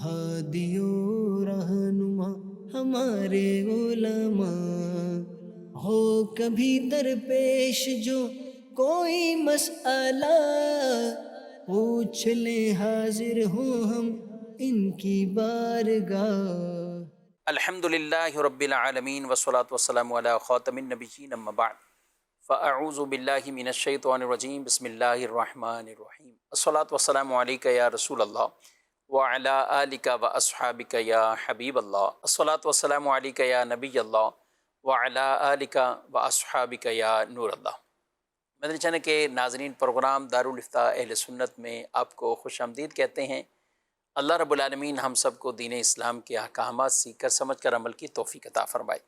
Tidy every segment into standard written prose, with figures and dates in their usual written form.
ہادیو رہنما ہمارے علماء، ہو کبھی درپیش جو کوئی مسئلہ، پوچھ لیں حاضر ہوں ہم ان کی بارگاہ۔ الحمد للہ رب العالمین والصلاة والسلام علی خاتم النبیین اما بعد فاعوذ باللہ من الشیطان الرجیم بسم اللہ الرحمن الرحیم الصلاة والسلام علیک یا رسول اللہ وعلی آلک واصحابک یا حبیب اللہ الصلاة والسلام علیک یا نبی اللہ وعلی آلک واصحابک یا نور اللہ۔ مدنی چینل کے ناظرین، پروگرام دارالافتاء اہل سنت میں آپ کو خوش آمدید کہتے ہیں۔ اللہ رب العالمین ہم سب کو دین اسلام کے احکامات سیکھ کر سمجھ کر عمل کی توفیق عطا فرمائے۔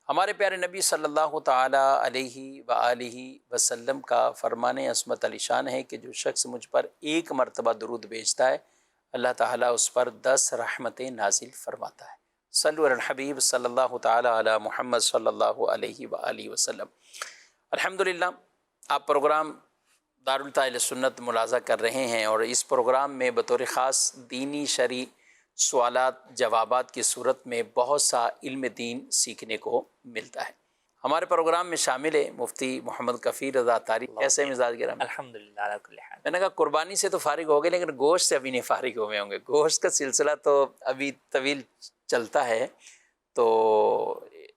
ہمارے پیارے نبی صلی اللہ تعالی علیہ وآلہ وسلم کا فرمان عصمت علی شان ہے کہ جو شخص مجھ پر ایک مرتبہ درود بھیجتا ہے، اللہ تعالیٰ اس پر 10 رحمتیں نازل فرماتا ہے۔ صلو علی الحبیب صلی اللہ تعالی علی محمد صلی اللہ علیہ وآلہ وسلم۔ الحمدللہ آپ پروگرام دارالفتاء اہل سنت ملاحظہ کر رہے ہیں، اور اس پروگرام میں بطور خاص دینی شرعی سوالات جوابات کی صورت میں بہت سا علم دین سیکھنے کو ملتا ہے۔ ہمارے پروگرام میں شامل ہے مفتی محمد کفیل رضا طاری۔ کیسے مزاج گرم؟ الحمدللہ علی کل حال۔ میں نے کہا قربانی سے تو فارغ ہو گئے، لیکن گوشت سے ابھی نہیں فارغ ہوئے ہوں گے۔ گوشت کا سلسلہ تو ابھی طویل چلتا ہے، تو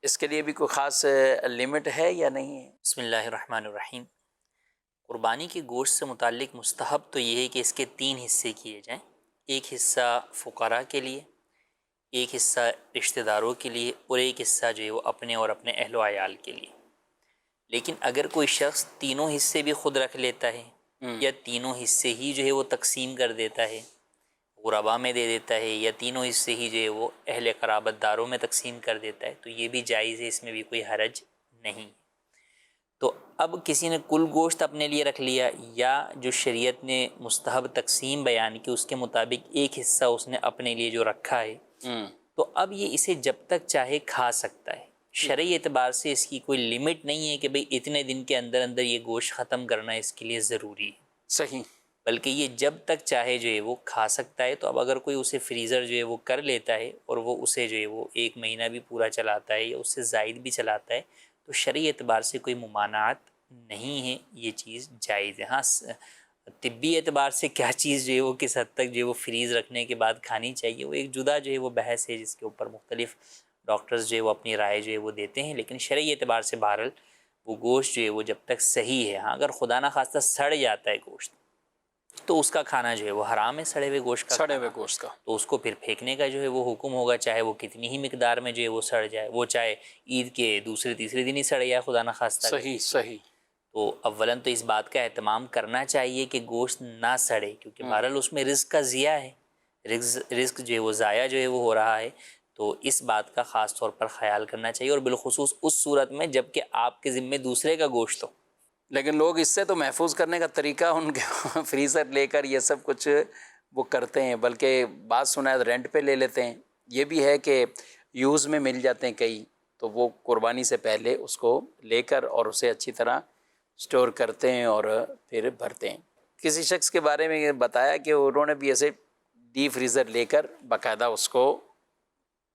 اس کے لیے بھی کوئی خاص لمٹ ہے یا نہیں ہے؟ بسم اللہ الرحمن الرحیم۔ قربانی کے گوشت سے متعلق مستحب تو یہ ہے کہ اس کے 3 حصے کیے جائیں۔ ایک حصہ فقراء کے لیے، ایک حصہ رشتہ داروں کے لیے، اور ایک حصہ جو ہے وہ اپنے اور اپنے اہل و عیال کے لیے۔ لیکن اگر کوئی شخص تینوں حصے بھی خود رکھ لیتا ہے یا تینوں حصے ہی جو ہے وہ تقسیم کر دیتا ہے، غربا میں دے دیتا ہے، یا تینوں حصے ہی جو ہے وہ اہل قرابت داروں میں تقسیم کر دیتا ہے، تو یہ بھی جائز ہے، اس میں بھی کوئی حرج نہیں۔ تو اب کسی نے کل گوشت اپنے لیے رکھ لیا، یا جو شریعت نے مستحب تقسیم بیان کی اس کے مطابق ایک حصہ اس نے اپنے لیے جو رکھا ہے، تو اب یہ اسے جب تک چاہے کھا سکتا ہے۔ شرعی اعتبار سے اس کی کوئی لمٹ نہیں ہے کہ بھئی اتنے دن کے اندر اندر یہ گوشت ختم کرنا اس کے لیے ضروری ہے، صحیح، بلکہ یہ جب تک چاہے جو ہے وہ کھا سکتا ہے۔ تو اب اگر کوئی اسے فریزر جو ہے وہ کر لیتا ہے اور وہ اسے جو ہے وہ 1 مہینہ بھی پورا چلاتا ہے یا اس سے زائد بھی چلاتا ہے، تو شرعی اعتبار سے کوئی ممانعت نہیں ہے، یہ چیز جائز ہے۔ ہاں، طبی اعتبار سے کیا چیز جو ہے وہ کس حد تک جو ہے وہ فریز رکھنے کے بعد کھانی چاہیے، وہ ایک جدا جو ہے وہ بحث ہے، جس کے اوپر مختلف ڈاکٹرز جو ہے وہ اپنی رائے جو ہے وہ دیتے ہیں۔ لیکن شرعی اعتبار سے بہرحال وہ گوشت جو ہے وہ جب تک صحیح ہے، ہاں اگر خدا نہ خواستہ سڑ جاتا ہے گوشت، تو اس کا کھانا جو ہے وہ حرام ہے، سڑے ہوئے گوشت کا سڑے ہوئے کھانا۔ گوشت کا۔ تو اس کو پھر پھینکنے کا جو ہے وہ حکم ہوگا، چاہے وہ کتنی ہی مقدار میں جو ہے وہ سڑ جائے، وہ چاہے عید کے دوسرے تیسرے دن ہی سڑ جائے خدا نہ خواستہ۔ صحیح صحیح۔ تو اولاً تو اس بات کا اہتمام کرنا چاہیے کہ گوشت نہ سڑے، کیونکہ بہرحال اس میں رزق کا ضیاع ہے، رزق جو ہے وہ ضائع جو ہے وہ ہو رہا ہے۔ تو اس بات کا خاص طور پر خیال کرنا چاہیے، اور بالخصوص اس صورت میں جب کہ آپ کے ذمے دوسرے کا گوشت ہو۔ لیکن لوگ اس سے تو محفوظ کرنے کا طریقہ ان کے فریزر لے کر یہ سب کچھ وہ کرتے ہیں، بلکہ بات سنا ہے رینٹ پہ لے لیتے ہیں۔ یہ بھی ہے کہ یوز میں مل جاتے ہیں کئی، تو وہ قربانی سے پہلے اس کو لے کر اور اسے اچھی طرح سٹور کرتے ہیں اور پھر بھرتے ہیں۔ کسی شخص کے بارے میں بتایا کہ انہوں نے بھی ایسے ڈی فریزر لے کر باقاعدہ اس کو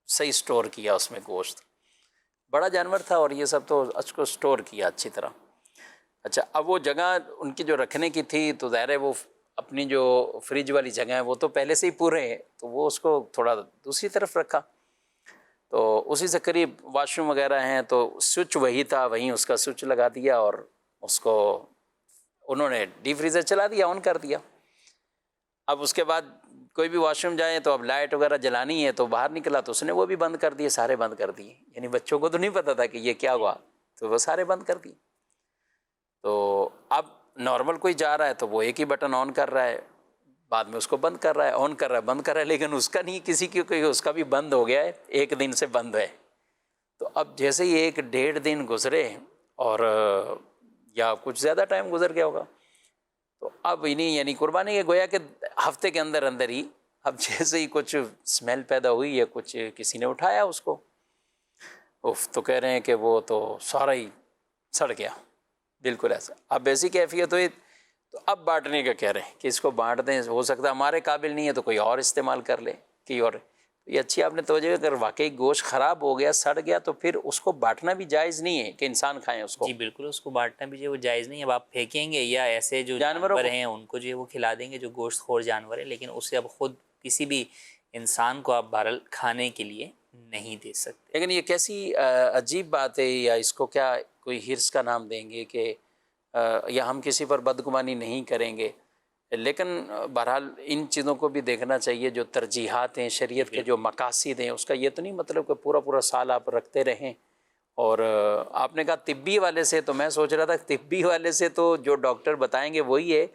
صحیح سٹور کیا، اس میں گوشت بڑا جانور تھا اور یہ سب، تو اس کو سٹور کیا اچھی طرح۔ اچھا، اب وہ جگہ ان کی جو رکھنے کی تھی، تو ظاہر ہے وہ اپنی جو فریج والی جگہ ہے وہ تو پہلے سے ہی پورے ہیں، تو وہ اس کو تھوڑا دوسری طرف رکھا، تو اسی سے قریب واش روم وغیرہ ہیں، تو سوئچ وہی تھا، وہیں اس کا سوئچ لگا دیا اور اس کو انہوں نے ڈی فریزر چلا دیا، آن کر دیا۔ اب اس کے بعد کوئی بھی واش روم جائے تو اب لائٹ وغیرہ جلانی ہے، تو باہر نکلا تو اس نے وہ بھی بند کر دیے، سارے بند کر دیے، یعنی بچوں کو تو نہیں پتہ تھا کہ یہ کیا ہوا، تو وہ سارے بند کر دیے۔ تو اب نارمل کوئی جا رہا ہے تو وہ ایک ہی بٹن آن کر رہا ہے، بعد میں اس کو بند کر رہا ہے، آن کر رہا ہے، بند کر رہا ہے، لیکن اس کا نہیں، کسی کی کوئی اس کا بھی بند ہو گیا ہے، 1 دن سے بند ہے۔ تو اب جیسے ہی 1-1.5 دن گزرے اور یا کچھ زیادہ ٹائم گزر گیا ہوگا، تو اب انہیں یعنی قربانی کے گویا کہ ہفتے کے اندر اندر ہی اب جیسے ہی کچھ اسمیل پیدا ہوئی ہے، کچھ کسی نے اٹھایا اس کو، تو کہہ رہے ہیں کہ وہ تو سارا ہی سڑ گیا، بالکل ایسا۔ اب ایسی کیفیت ہوئی تو اب بانٹنے کا کہہ رہے ہیں کہ اس کو بانٹ دیں، ہو سکتا ہے ہمارے قابل نہیں ہے تو کوئی اور استعمال کر لے، کی. اور یہ اچھی آپ نے توجہ, اگر واقعی گوشت خراب ہو گیا, سڑ گیا, تو پھر اس کو بانٹنا بھی جائز نہیں ہے کہ انسان کھائیں اس کو. جی بالکل, اس کو بانٹنا بھی جو ہے وہ جائز نہیں ہے. اب آپ پھینکیں گے یا ایسے جو جانوروں جانور کو ہیں ان کو جو ہے وہ کھلا دیں گے جو گوشت خور جانور ہے, لیکن اسے اب خود کسی بھی انسان کو آپ بہرحال کھانے کے لیے نہیں دے سکتے. لیکن یہ کیسی عجیب بات ہے, یا اس کو کیا کوئی حرص کا نام دیں گے کہ یا ہم کسی پر بدگمانی نہیں کریں گے. لیکن بہرحال ان چیزوں کو بھی دیکھنا چاہیے, جو ترجیحات ہیں شریعت کے, جو مقاصد ہیں, اس کا یہ تو نہیں مطلب کہ پورا پورا سال آپ رکھتے رہیں. اور آپ نے کہا طبی والے سے, تو میں سوچ رہا تھا طبی والے سے تو جو ڈاکٹر بتائیں گے وہی ہے,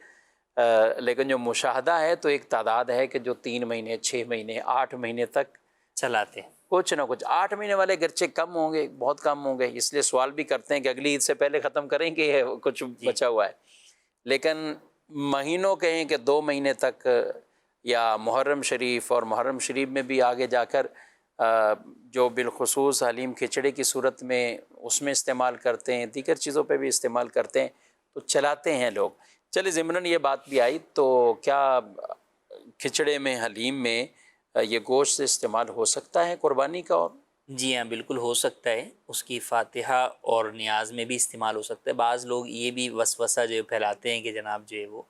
لیکن جو مشاہدہ ہے تو ایک تعداد ہے کہ جو 3 مہینے 6 مہینے 8 مہینے تک چلاتے ہیں. کچھ نہ کچھ. 8 مہینے والے گرچہ کم ہوں گے, بہت کم ہوں گے, اس لیے سوال بھی کرتے ہیں کہ اگلی عید سے پہلے ختم کریں گے یا کچھ بچا ہوا ہے. لیکن مہینوں کہیں کہ 2 مہینے تک, یا محرم شریف, اور محرم شریف میں بھی آگے جا کر جو بالخصوص حلیم کھچڑی کی صورت میں اس میں استعمال کرتے ہیں, دیگر چیزوں پہ بھی استعمال کرتے ہیں, تو چلاتے ہیں لوگ. چلے ضمناً یہ بات بھی آئی, تو کیا کھچڑے میں, حلیم میں یہ گوشت استعمال ہو سکتا ہے قربانی کا؟ اور جی ہاں بالکل ہو سکتا ہے, اس کی فاتحہ اور نیاز میں بھی استعمال ہو سکتا ہے. بعض لوگ یہ بھی وسوسہ جو پھیلاتے ہیں کہ جناب جو ہے وہ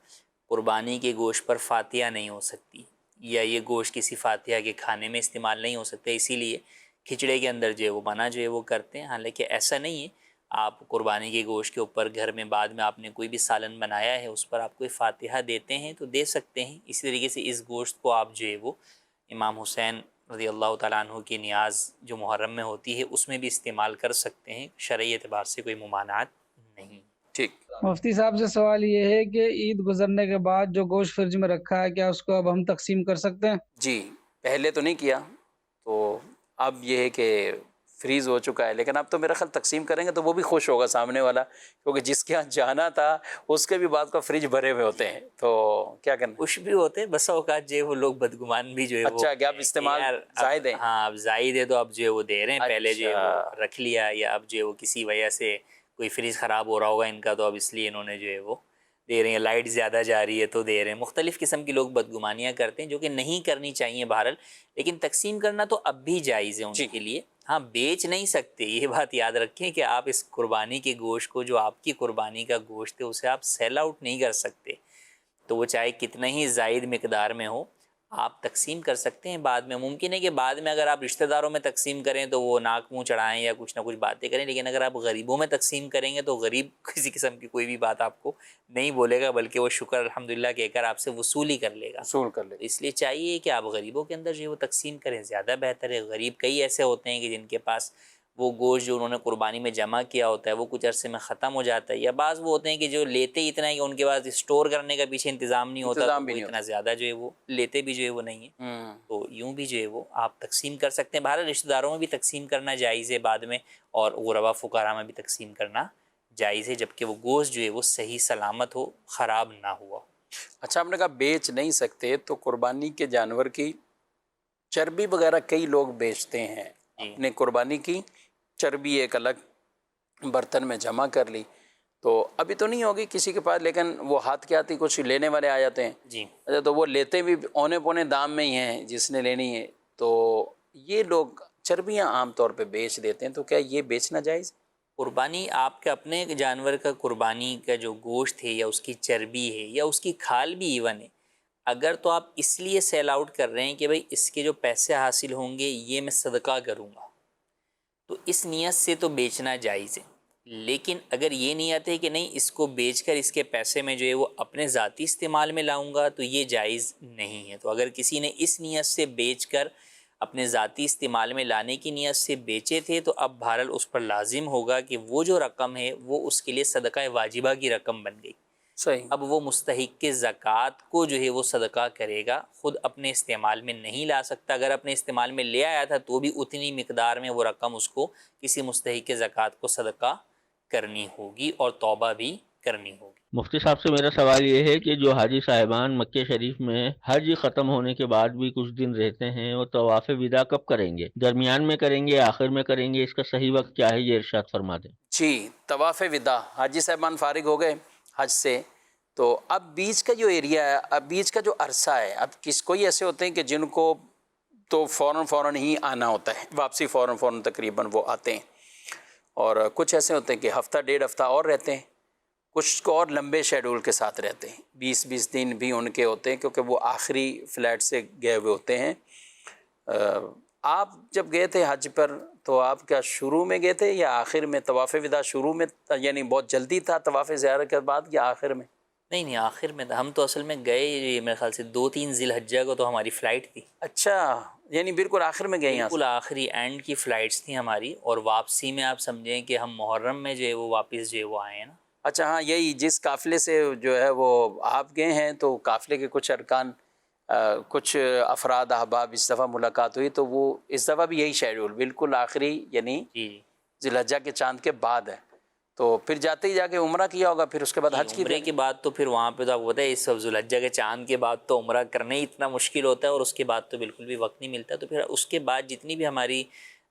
قربانی کے گوشت پر فاتحہ نہیں ہو سکتی, یا یہ گوشت کسی فاتحہ کے کھانے میں استعمال نہیں ہو سکتا, اسی لیے کھچڑے کے اندر جو ہے وہ منع جو ہے وہ کرتے ہیں. حالانکہ ایسا نہیں ہے, آپ قربانی کے گوشت کے اوپر گھر میں بعد میں آپ نے کوئی بھی سالن بنایا ہے, اس پر آپ کوئی فاتحہ دیتے ہیں تو دے سکتے ہیں. اسی طریقے سے اس گوشت کو آپ جو ہے وہ امام حسین رضی اللہ تعالیٰ عنہ کی نیاز جو محرم میں ہوتی ہے اس میں بھی استعمال کر سکتے ہیں, شرعی اعتبار سے کوئی ممانعت نہیں. ٹھیک. مفتی صاحب سے سوال یہ ہے کہ عید گزرنے کے بعد جو گوشت فریج میں رکھا ہے, کیا اس کو اب ہم تقسیم کر سکتے ہیں؟ جی, پہلے تو نہیں کیا, تو اب یہ ہے کہ فریز ہو چکا ہے, لیکن اب تو میرا خیال تقسیم کریں گے تو وہ بھی خوش ہوگا سامنے والا, کیونکہ جس کے یہاں جانا تھا اس کے بھی بعد کا فریج بھرے ہوئے ہوتے ہیں, تو کیا کرنا. خوش بھی ہوتے ہیں, بسا اوقات جو ہے وہ لوگ بدگمان بھی جو ہے اچھا, کہ اب استعمال زائد ہے. ہاں اب زائد ہے تو اب جو ہے وہ دے رہے ہیں, پہلے جو ہے وہ رکھ لیا, یا اب جو ہے وہ کسی وجہ سے کوئی فریج خراب ہو رہا ہوگا ان کا, تو اب اس لیے انہوں نے جو ہے وہ دے رہے ہیں. لائٹ زیادہ جا رہی ہے تو دے رہے ہیں. مختلف قسم کی لوگ بدگمانیاں کرتے ہیں جو کہ نہیں کرنی چاہیے بہرحال, لیکن تقسیم کرنا تو اب بھی جائز ہے ان کے لیے. ہاں بیچ نہیں سکتے, یہ بات یاد رکھیں کہ آپ اس قربانی کے گوشت کو, جو آپ کی قربانی کا گوشت ہے, اسے آپ سیل آؤٹ نہیں کر سکتے. تو وہ چاہے کتنا ہی زائد مقدار میں ہو, آپ تقسیم کر سکتے ہیں بعد میں. ممکن ہے کہ بعد میں اگر آپ رشتہ داروں میں تقسیم کریں تو وہ ناک منہ چڑھائیں یا کچھ نہ کچھ باتیں کریں, لیکن اگر آپ غریبوں میں تقسیم کریں گے تو غریب کسی قسم کی کوئی بھی بات آپ کو نہیں بولے گا, بلکہ وہ شکر الحمدللہ کہہ کر آپ سے وصولی کر لے گا. وصول کر لے. اس لیے چاہیے کہ آپ غریبوں کے اندر جو ہے وہ تقسیم کریں, زیادہ بہتر ہے. غریب کئی ایسے ہوتے ہیں کہ جن کے پاس وہ گوشت جو انہوں نے قربانی میں جمع کیا ہوتا ہے وہ کچھ عرصے میں ختم ہو جاتا ہے, یا بعض وہ ہوتے ہیں کہ جو لیتے اتنا ہے کہ ان کے پاس اسٹور کرنے کا پیچھے انتظام نہیں ہوتا, تو وہ اتنا زیادہ جو ہے وہ لیتے بھی جو ہے وہ نہیں ہے. تو یوں بھی جو ہے وہ آپ تقسیم کر سکتے ہیں. بہرحال رشتہ داروں میں بھی تقسیم کرنا جائز ہے بعد میں, اور غربا فقراء میں بھی تقسیم کرنا جائز ہے, جبکہ وہ گوشت جو ہے وہ صحیح سلامت ہو, خراب نہ ہوا. اچھا, آپ نے کہا بیچ نہیں سکتے, تو قربانی کے جانور کی چربی وغیرہ کئی لوگ بیچتے ہیں. اپنے قربانی کی چربی ایک الگ برتن میں جمع کر لی, تو ابھی تو نہیں ہوگی کسی کے پاس, لیکن وہ ہاتھ کے آتی کچھ لینے والے آ جاتے ہیں. جی اچھا, تو وہ لیتے بھی اونے پونے دام میں ہی ہیں جس نے لینی ہے, تو یہ لوگ چربیاں عام طور پہ بیچ دیتے ہیں, تو کیا یہ بیچنا جائز؟ قربانی آپ کے اپنے جانور کا قربانی کا جو گوشت ہے, یا اس کی چربی ہے, یا اس کی کھال بھی ایون ہے, اگر تو آپ اس لیے سیل آؤٹ کر رہے ہیں کہ بھئی اس کے جو پیسے حاصل ہوں گے یہ میں صدقہ کروں گا, تو اس نیت سے تو بیچنا جائز ہے. لیکن اگر یہ نیت ہے کہ نہیں اس کو بیچ کر اس کے پیسے میں جو ہے وہ اپنے ذاتی استعمال میں لاؤں گا, تو یہ جائز نہیں ہے. تو اگر کسی نے اس نیت سے بیچ کر اپنے ذاتی استعمال میں لانے کی نیت سے بیچے تھے, تو اب بہرحال اس پر لازم ہوگا کہ وہ جو رقم ہے وہ اس کے لیے صدقہ واجبہ کی رقم بن گئی. صحیح. اب وہ مستحق کے زکوٰۃ کو جو ہے وہ صدقہ کرے گا, خود اپنے استعمال میں نہیں لا سکتا. اگر اپنے استعمال میں لے آیا تھا تو بھی اتنی مقدار میں وہ رقم اس کو کسی مستحق کے زکوٰۃ کو صدقہ کرنی ہوگی, اور توبہ بھی کرنی ہوگی. مفتی صاحب سے میرا سوال یہ ہے کہ جو حاجی صاحبان مکہ شریف میں حج ختم ہونے کے بعد بھی کچھ دن رہتے ہیں, وہ طواف وداع کب کریں گے؟ درمیان میں کریں گے, آخر میں کریں گے؟ اس کا صحیح وقت کیا ہے, یہ ارشاد فرما دیں. جی, طواف وداع حاجی صاحبان فارغ ہو گئے حج سے, تو اب بیچ کا جو ایریا ہے, اب بیچ کا جو عرصہ ہے, اب کوئی ایسے ہوتے ہیں کہ جن کو تو فوراً ہی آنا ہوتا ہے، واپسی فوراً تقریباً وہ آتے ہیں. اور کچھ ایسے ہوتے ہیں کہ ہفتہ ڈیڑھ ہفتہ اور رہتے ہیں، کچھ کو اور لمبے شیڈول کے ساتھ رہتے ہیں، 20 دن بھی ان کے ہوتے ہیں کیونکہ وہ آخری فلائٹ سے گئے ہوئے ہوتے ہیں. آپ جب گئے تھے حج پر تو آپ کیا شروع میں گئے تھے یا آخر میں؟ طواف وداع شروع میں یعنی بہت جلدی تھا طواف زیارت کے بعد یا آخر میں؟ نہیں آخر میں تھا. ہم تو اصل میں گئے میرے خیال سے 2-3 ذی الحجہ کو تو ہماری فلائٹ تھی. اچھا، یعنی بالکل آخر میں گئے یہاں سے؟ بالکل آخری اینڈ کی فلائٹس تھیں ہماری، اور واپسی میں آپ سمجھیں کہ ہم محرم میں جو ہے وہ واپس جو ہے وہ آئے ہیں نا. اچھا ہاں، یہی جس قافلے سے جو ہے وہ آپ گئے ہیں تو قافلے کے کچھ ارکان کچھ افراد احباب اس دفعہ ملاقات ہوئی تو وہ اس دفعہ بھی یہی شیڈول بالکل آخری یعنی جی ذی الحجہ کے چاند کے بعد ہے. تو پھر جاتے ہی جا کے عمرہ کیا ہوگا، پھر اس کے بعد حج کی عمرے کے بعد تو پھر وہاں پہ تو آپ کو پتہ ہے اس ذی الحجہ کے چاند کے بعد تو عمرہ کرنا ہی اتنا مشکل ہوتا ہے، اور اس کے بعد تو بالکل بھی وقت نہیں ملتا. تو پھر اس کے بعد جتنی بھی ہماری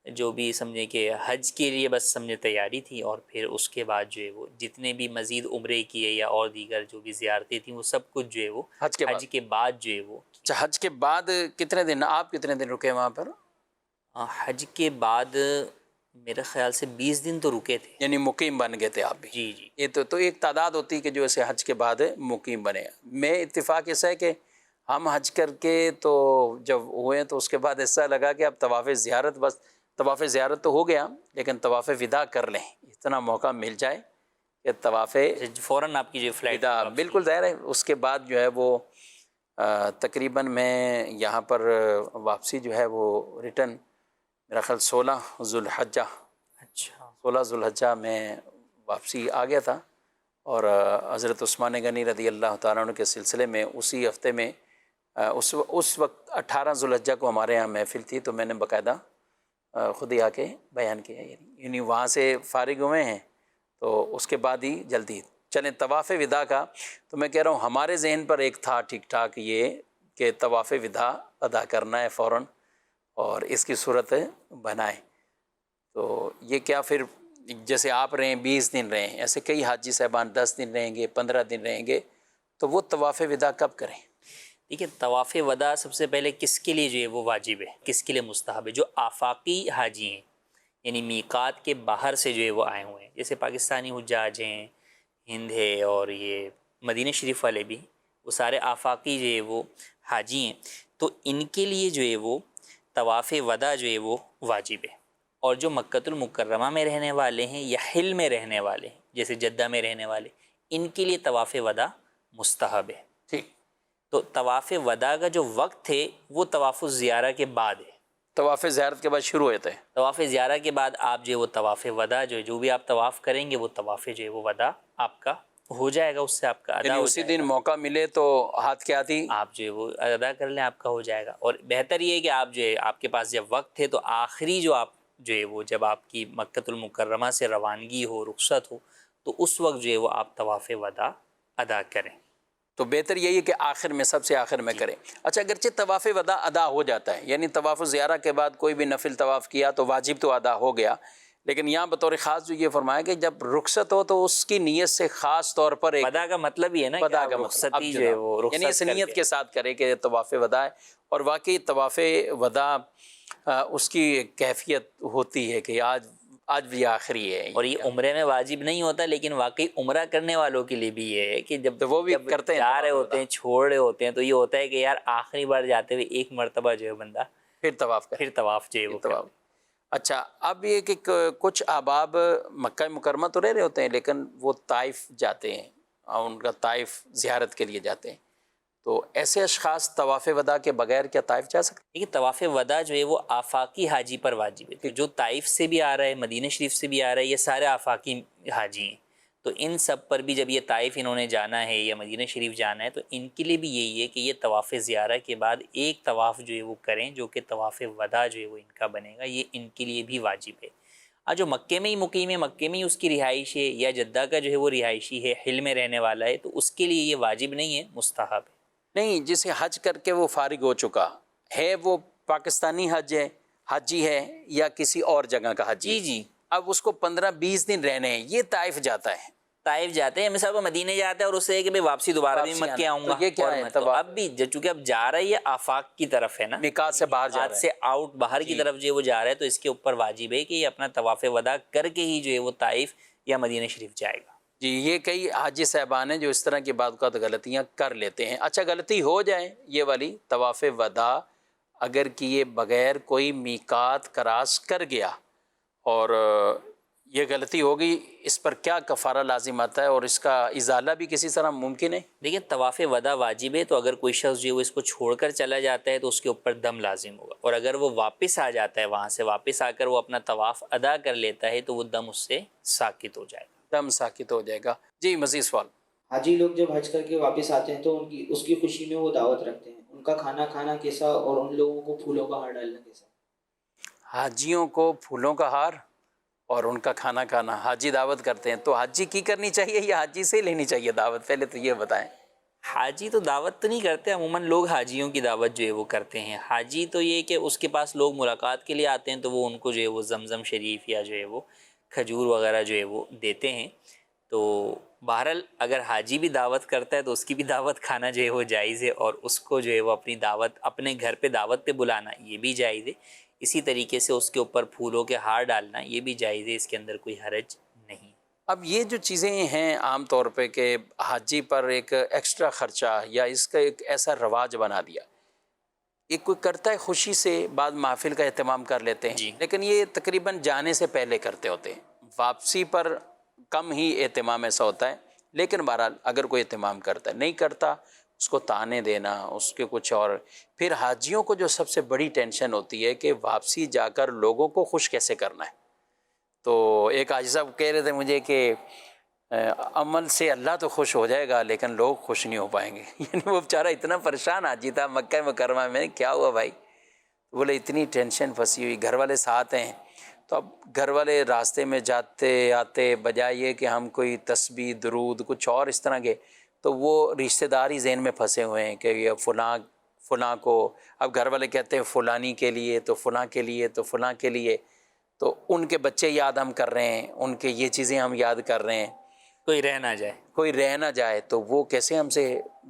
جو بھی سمجھیں کہ حج کے لیے بس سمجھے تیاری تھی، اور پھر اس کے بعد جو ہے وہ جتنے بھی مزید عمرے کیے یا اور دیگر جو بھی زیارتیں تھیں وہ سب کچھ جو ہے وہ حج کے بعد جو ہے وہ. اچھا، حج کے بعد کتنے دن آپ کتنے دن رکے وہاں پر؟ حج کے بعد میرے خیال سے 20 دن تو رکے تھے. یعنی مقیم بن گئے تھے آپ بھی؟ جی یہ تو ایک تعداد ہوتی ہے کہ جو ایسے حج کے بعد مقیم بنے. میں اتفاق ایسا ہے کہ ہم حج کر کے تو جب ہوئے تو اس کے بعد ایسا لگا کہ اب طواف زیارت، بس طواف زیارت تو ہو گیا لیکن طواف وداع کر لیں، اتنا موقع مل جائے کہ طواف فوراً آپ کی جو فلائٹ وداع. بالکل ظاہر ہے اس کے بعد جو ہے وہ تقریباً میں یہاں پر واپسی جو ہے وہ ریٹرن میرا خیال 16 ذو الحجہ، اچھا 16 ذو الحجہ میں واپسی آ گیا تھا. اور حضرت عثمان غنی رضی اللہ تعالیٰ عنہ کے سلسلے میں اسی ہفتے میں اس وقت 18 ذو الحجہ کو ہمارے یہاں محفل تھی تو میں نے باقاعدہ خود ہی آ کے بیان کیا. یعنی وہاں سے فارغ ہوئے ہیں تو اس کے بعد ہی جلدی چلیں طواف وداع کا. تو میں کہہ رہا ہوں ہمارے ذہن پر ایک تھا ٹھیک ٹھاک یہ کہ طواف وداع ادا کرنا ہے فوراً اور اس کی صورت بنائیں. تو یہ کیا پھر جیسے آپ رہیں 20 دن رہیں، ایسے کئی حاجی صاحبان 10 دن رہیں گے، 15 دن رہیں گے، تو وہ طواف وداع کب کریں؟ دیکھیں طواف وداع سب سے پہلے کس کے لیے جو ہے وہ واجب ہے، کس کے لیے مستحب ہے؟ جو آفاقی حاجی ہیں یعنی میقات کے باہر سے جو ہے وہ آئے ہوئے ہیں، جیسے پاکستانی حجاج ہیں، ہند ہے، اور یہ مدینہ شریف والے بھی، وہ سارے آفاقی جو ہے وہ حاجی ہیں. تو ان کے لیے جو ہے وہ طواف وداع جو ہے وہ واجب ہے. اور جو مکۃ المکرمہ میں رہنے والے ہیں یا حل میں رہنے والے ہیں جیسے جدہ میں رہنے والے، ان کے لیے طواف وداع مستحب ہے. ٹھیک. تو طواف وداع کا جو وقت ہے وہ طواف الزیارہ کے بعد ہے. طواف زیارت کے بعد شروع ہوتے ہیں. طواف زیارہ کے بعد آپ جو ہے وہ طواف وداع جو بھی آپ طواف کریں گے وہ طواف جو ہے وہ وداع آپ کا ہو جائے گا، اس سے آپ کا ادا یعنی ہو اسی جائے گا. دن موقع ملے تو ہاتھ کے آتی آپ جو ہے وہ ادا کر لیں، آپ کا ہو جائے گا. اور بہتر یہ ہے کہ آپ جو ہے آپ کے پاس جب وقت ہے تو آخری جو آپ جو ہے وہ جب آپ کی مکۃ المکرمہ سے روانگی ہو، رخصت ہو، تو اس وقت جو ہے وہ آپ طواف وداع ادا کریں. تو بہتر یہی ہے کہ آخر میں، سب سے آخر میں کریں. اچھا، اگرچہ طواف وداع ادا ہو جاتا ہے، یعنی طواف زیارہ کے بعد کوئی بھی نفل طواف کیا تو واجب تو ادا ہو گیا، لیکن یہاں بطور خاص جو یہ فرمایا کہ جب رخصت ہو تو اس کی نیت سے خاص طور پر ایک وداع کا مطلب یہ ہے نا کہ وداع آپ کا رخصتی جو ہے وہ رخصت یعنی اس کر نیت کے. کے ساتھ کرے کہ طواف وداع ہے. اور واقعی طواف وداع اس کی کیفیت ہوتی ہے کہ آج بھی آخری ہے. اور یہ عمرے میں واجب نہیں ہوتا، لیکن واقعی عمرہ کرنے والوں کے لیے بھی یہ ہے کہ جب وہ بھی کرتے ہیں، جا رہے ہوتے ہیں، چھوڑ رہے ہوتے ہیں، تو یہ ہوتا ہے کہ یار آخری بار جاتے ہوئے ایک مرتبہ جو ہے بندہ پھر طواف کرے، پھر طواف جو ہے وہ طواف. اچھا، اب یہ کہ کچھ احباب مکہ مکرمہ تو رہ رہے ہوتے ہیں لیکن وہ طائف جاتے ہیں اور ان کا طائف زیارت کے لیے جاتے ہیں، تو ایسے اشخاص طواف وداع کے بغیر کیا طائف جا سکتے ہیں؟ دیکھیے طواف وداع جو ہے وہ آفاقی حاجی پر واجب ہے. تو جو طائف سے بھی آ رہا ہے، مدینہ شریف سے بھی آ رہا ہے، یہ سارے آفاقی حاجی ہیں. تو ان سب پر بھی جب یہ طائف انہوں نے جانا ہے یا مدینہ شریف جانا ہے تو ان کے لیے بھی یہی ہے کہ یہ طواف زیارہ کے بعد ایک طواف جو ہے وہ کریں، جو کہ طواف وداع جو ہے وہ ان کا بنے گا. یہ ان کے لیے بھی واجب ہے. جو مکے میں ہی مقیم ہے، مکے میں ہی اس کی رہائش ہے، یا جدہ کا جو ہے وہ رہائشی ہے، حل میں رہنے والا ہے، تو اس کے لیے یہ واجب نہیں ہے، مستحب ہے. نہیں، جسے حج کر کے وہ فارغ ہو چکا ہے، وہ پاکستانی حاجی ہے یا کسی اور جگہ کا حاجی؟ جی اب اس کو 15-20 دن رہنے ہیں، یہ طائف جاتا ہے طائف جاتے ہیں، مثال مدینے جاتے ہیں اور اسے کہ بھائی واپسی دوبارہ بھی واپسی مکے آنا، آؤں گا، تو یہ کیا اور ہے میں تو طواف؟ اب بھی چونکہ اب جا رہا ہے یہ آفاق کی طرف ہے نا، میقات سے باہر جا میقات رہا ہے. سے آؤٹ باہر کی جی. طرف جو ہے وہ جا رہا ہے، تو اس کے اوپر واجب ہے کہ یہ اپنا طواف وداع کر کے ہی جو ہے وہ طائف یا مدینہ شریف جائے گا. جی، یہ کئی حاجی صاحبان ہیں جو اس طرح کی بعض اوقات غلطیاں کر لیتے ہیں. اچھا، غلطی ہو جائے یہ والی طواف وداع اگر کیے بغیر کوئی میقات کراس کر گیا اور یہ غلطی ہوگی، اس پر کیا کفارہ لازم آتا ہے اور اس کا ازالہ بھی کسی طرح ممکن ہے؟ دیکھیں طواف وداع واجب ہے، تو اگر کوئی شخص جو ہے وہ اس کو چھوڑ کر چلا جاتا ہے تو اس کے اوپر دم لازم ہوگا، اور اگر وہ واپس آ جاتا ہے وہاں سے واپس آ کر وہ اپنا طواف ادا کر لیتا ہے تو وہ دم اس سے ساکت ہو جائے گا. دم ساکت ہو جائے گا. جی، مزید سوال. حاجی لوگ جب حج کر کے واپس آتے ہیں تو اس کی خوشی میں وہ دعوت رکھتے ہیں، ان کا کھانا کھانا کیسا اور ان لوگوں کو پھولوں کا ہار ڈالنا کیسا؟ حاجیوں کو پھولوں کا ہار اور ان کا کھانا کھانا، حاجی دعوت کرتے ہیں تو حاجی کی کرنی چاہیے یا حاجی سے لینی چاہیے دعوت؟ پہلے تو یہ بتائیں. حاجی تو دعوت تو نہیں کرتے، عموماً لوگ حاجیوں کی دعوت جو ہے وہ کرتے ہیں. حاجی تو یہ کہ اس کے پاس لوگ ملاقات کے لیے آتے ہیں تو وہ ان کو جو ہے وہ زمزم شریف یا جو ہے وہ کھجور وغیرہ جو ہے وہ دیتے ہیں. تو بہرحال اگر حاجی بھی دعوت کرتا ہے تو اس کی بھی دعوت کھانا جو ہے وہ جائز ہے، اور اس کو جو ہے وہ اپنی دعوت اپنے گھر پہ دعوت پہ بلانا یہ بھی جائز ہے. اسی طریقے سے اس کے اوپر پھولوں کے ہار ڈالنا یہ بھی جائز ہے، اس کے اندر کوئی حرج نہیں. اب یہ جو چیزیں ہیں عام طور پہ کہ حاجی پر ایک ایکسٹرا خرچہ یا اس کا ایک ایسا رواج بنا دیا، ایک کوئی کرتا ہے خوشی سے، بعد محفل کا اہتمام کر لیتے ہیں جی. لیکن یہ تقریباً جانے سے پہلے کرتے ہوتے ہیں، واپسی پر کم ہی اہتمام ایسا ہوتا ہے. لیکن بہرحال اگر کوئی اہتمام کرتا ہے، نہیں کرتا اس کو تانے دینا، اس کے کچھ اور. پھر حاجیوں کو جو سب سے بڑی ٹینشن ہوتی ہے کہ واپسی جا کر لوگوں کو خوش کیسے کرنا ہے. تو ایک حاجی صاحب کہہ رہے تھے مجھے کہ عمل سے اللہ تو خوش ہو جائے گا لیکن لوگ خوش نہیں ہو پائیں گے. یعنی وہ بیچارہ اتنا پریشان حاجی تھا مکہ مکرمہ میں. کیا ہوا بھائی؟ بولے اتنی ٹینشن پھنسی ہوئی، گھر والے ساتھ ہیں. تو اب گھر والے راستے میں جاتے آتے بجائے یہ کہ ہم کوئی تسبیح درود کچھ اور اس طرح کے، تو وہ رشتہ دار ہی ذہن میں پھنسے ہوئے ہیں کہ یہ فلاں کو. اب گھر والے کہتے ہیں فلانی کے لیے تو فلاں کے لیے تو فلاں کے لیے، تو ان کے بچے یاد ہم کر رہے ہیں، ان کے یہ چیزیں ہم یاد کر رہے ہیں. کوئی رہ نہ جائے، کوئی رہ نہ جائے تو وہ کیسے ہم سے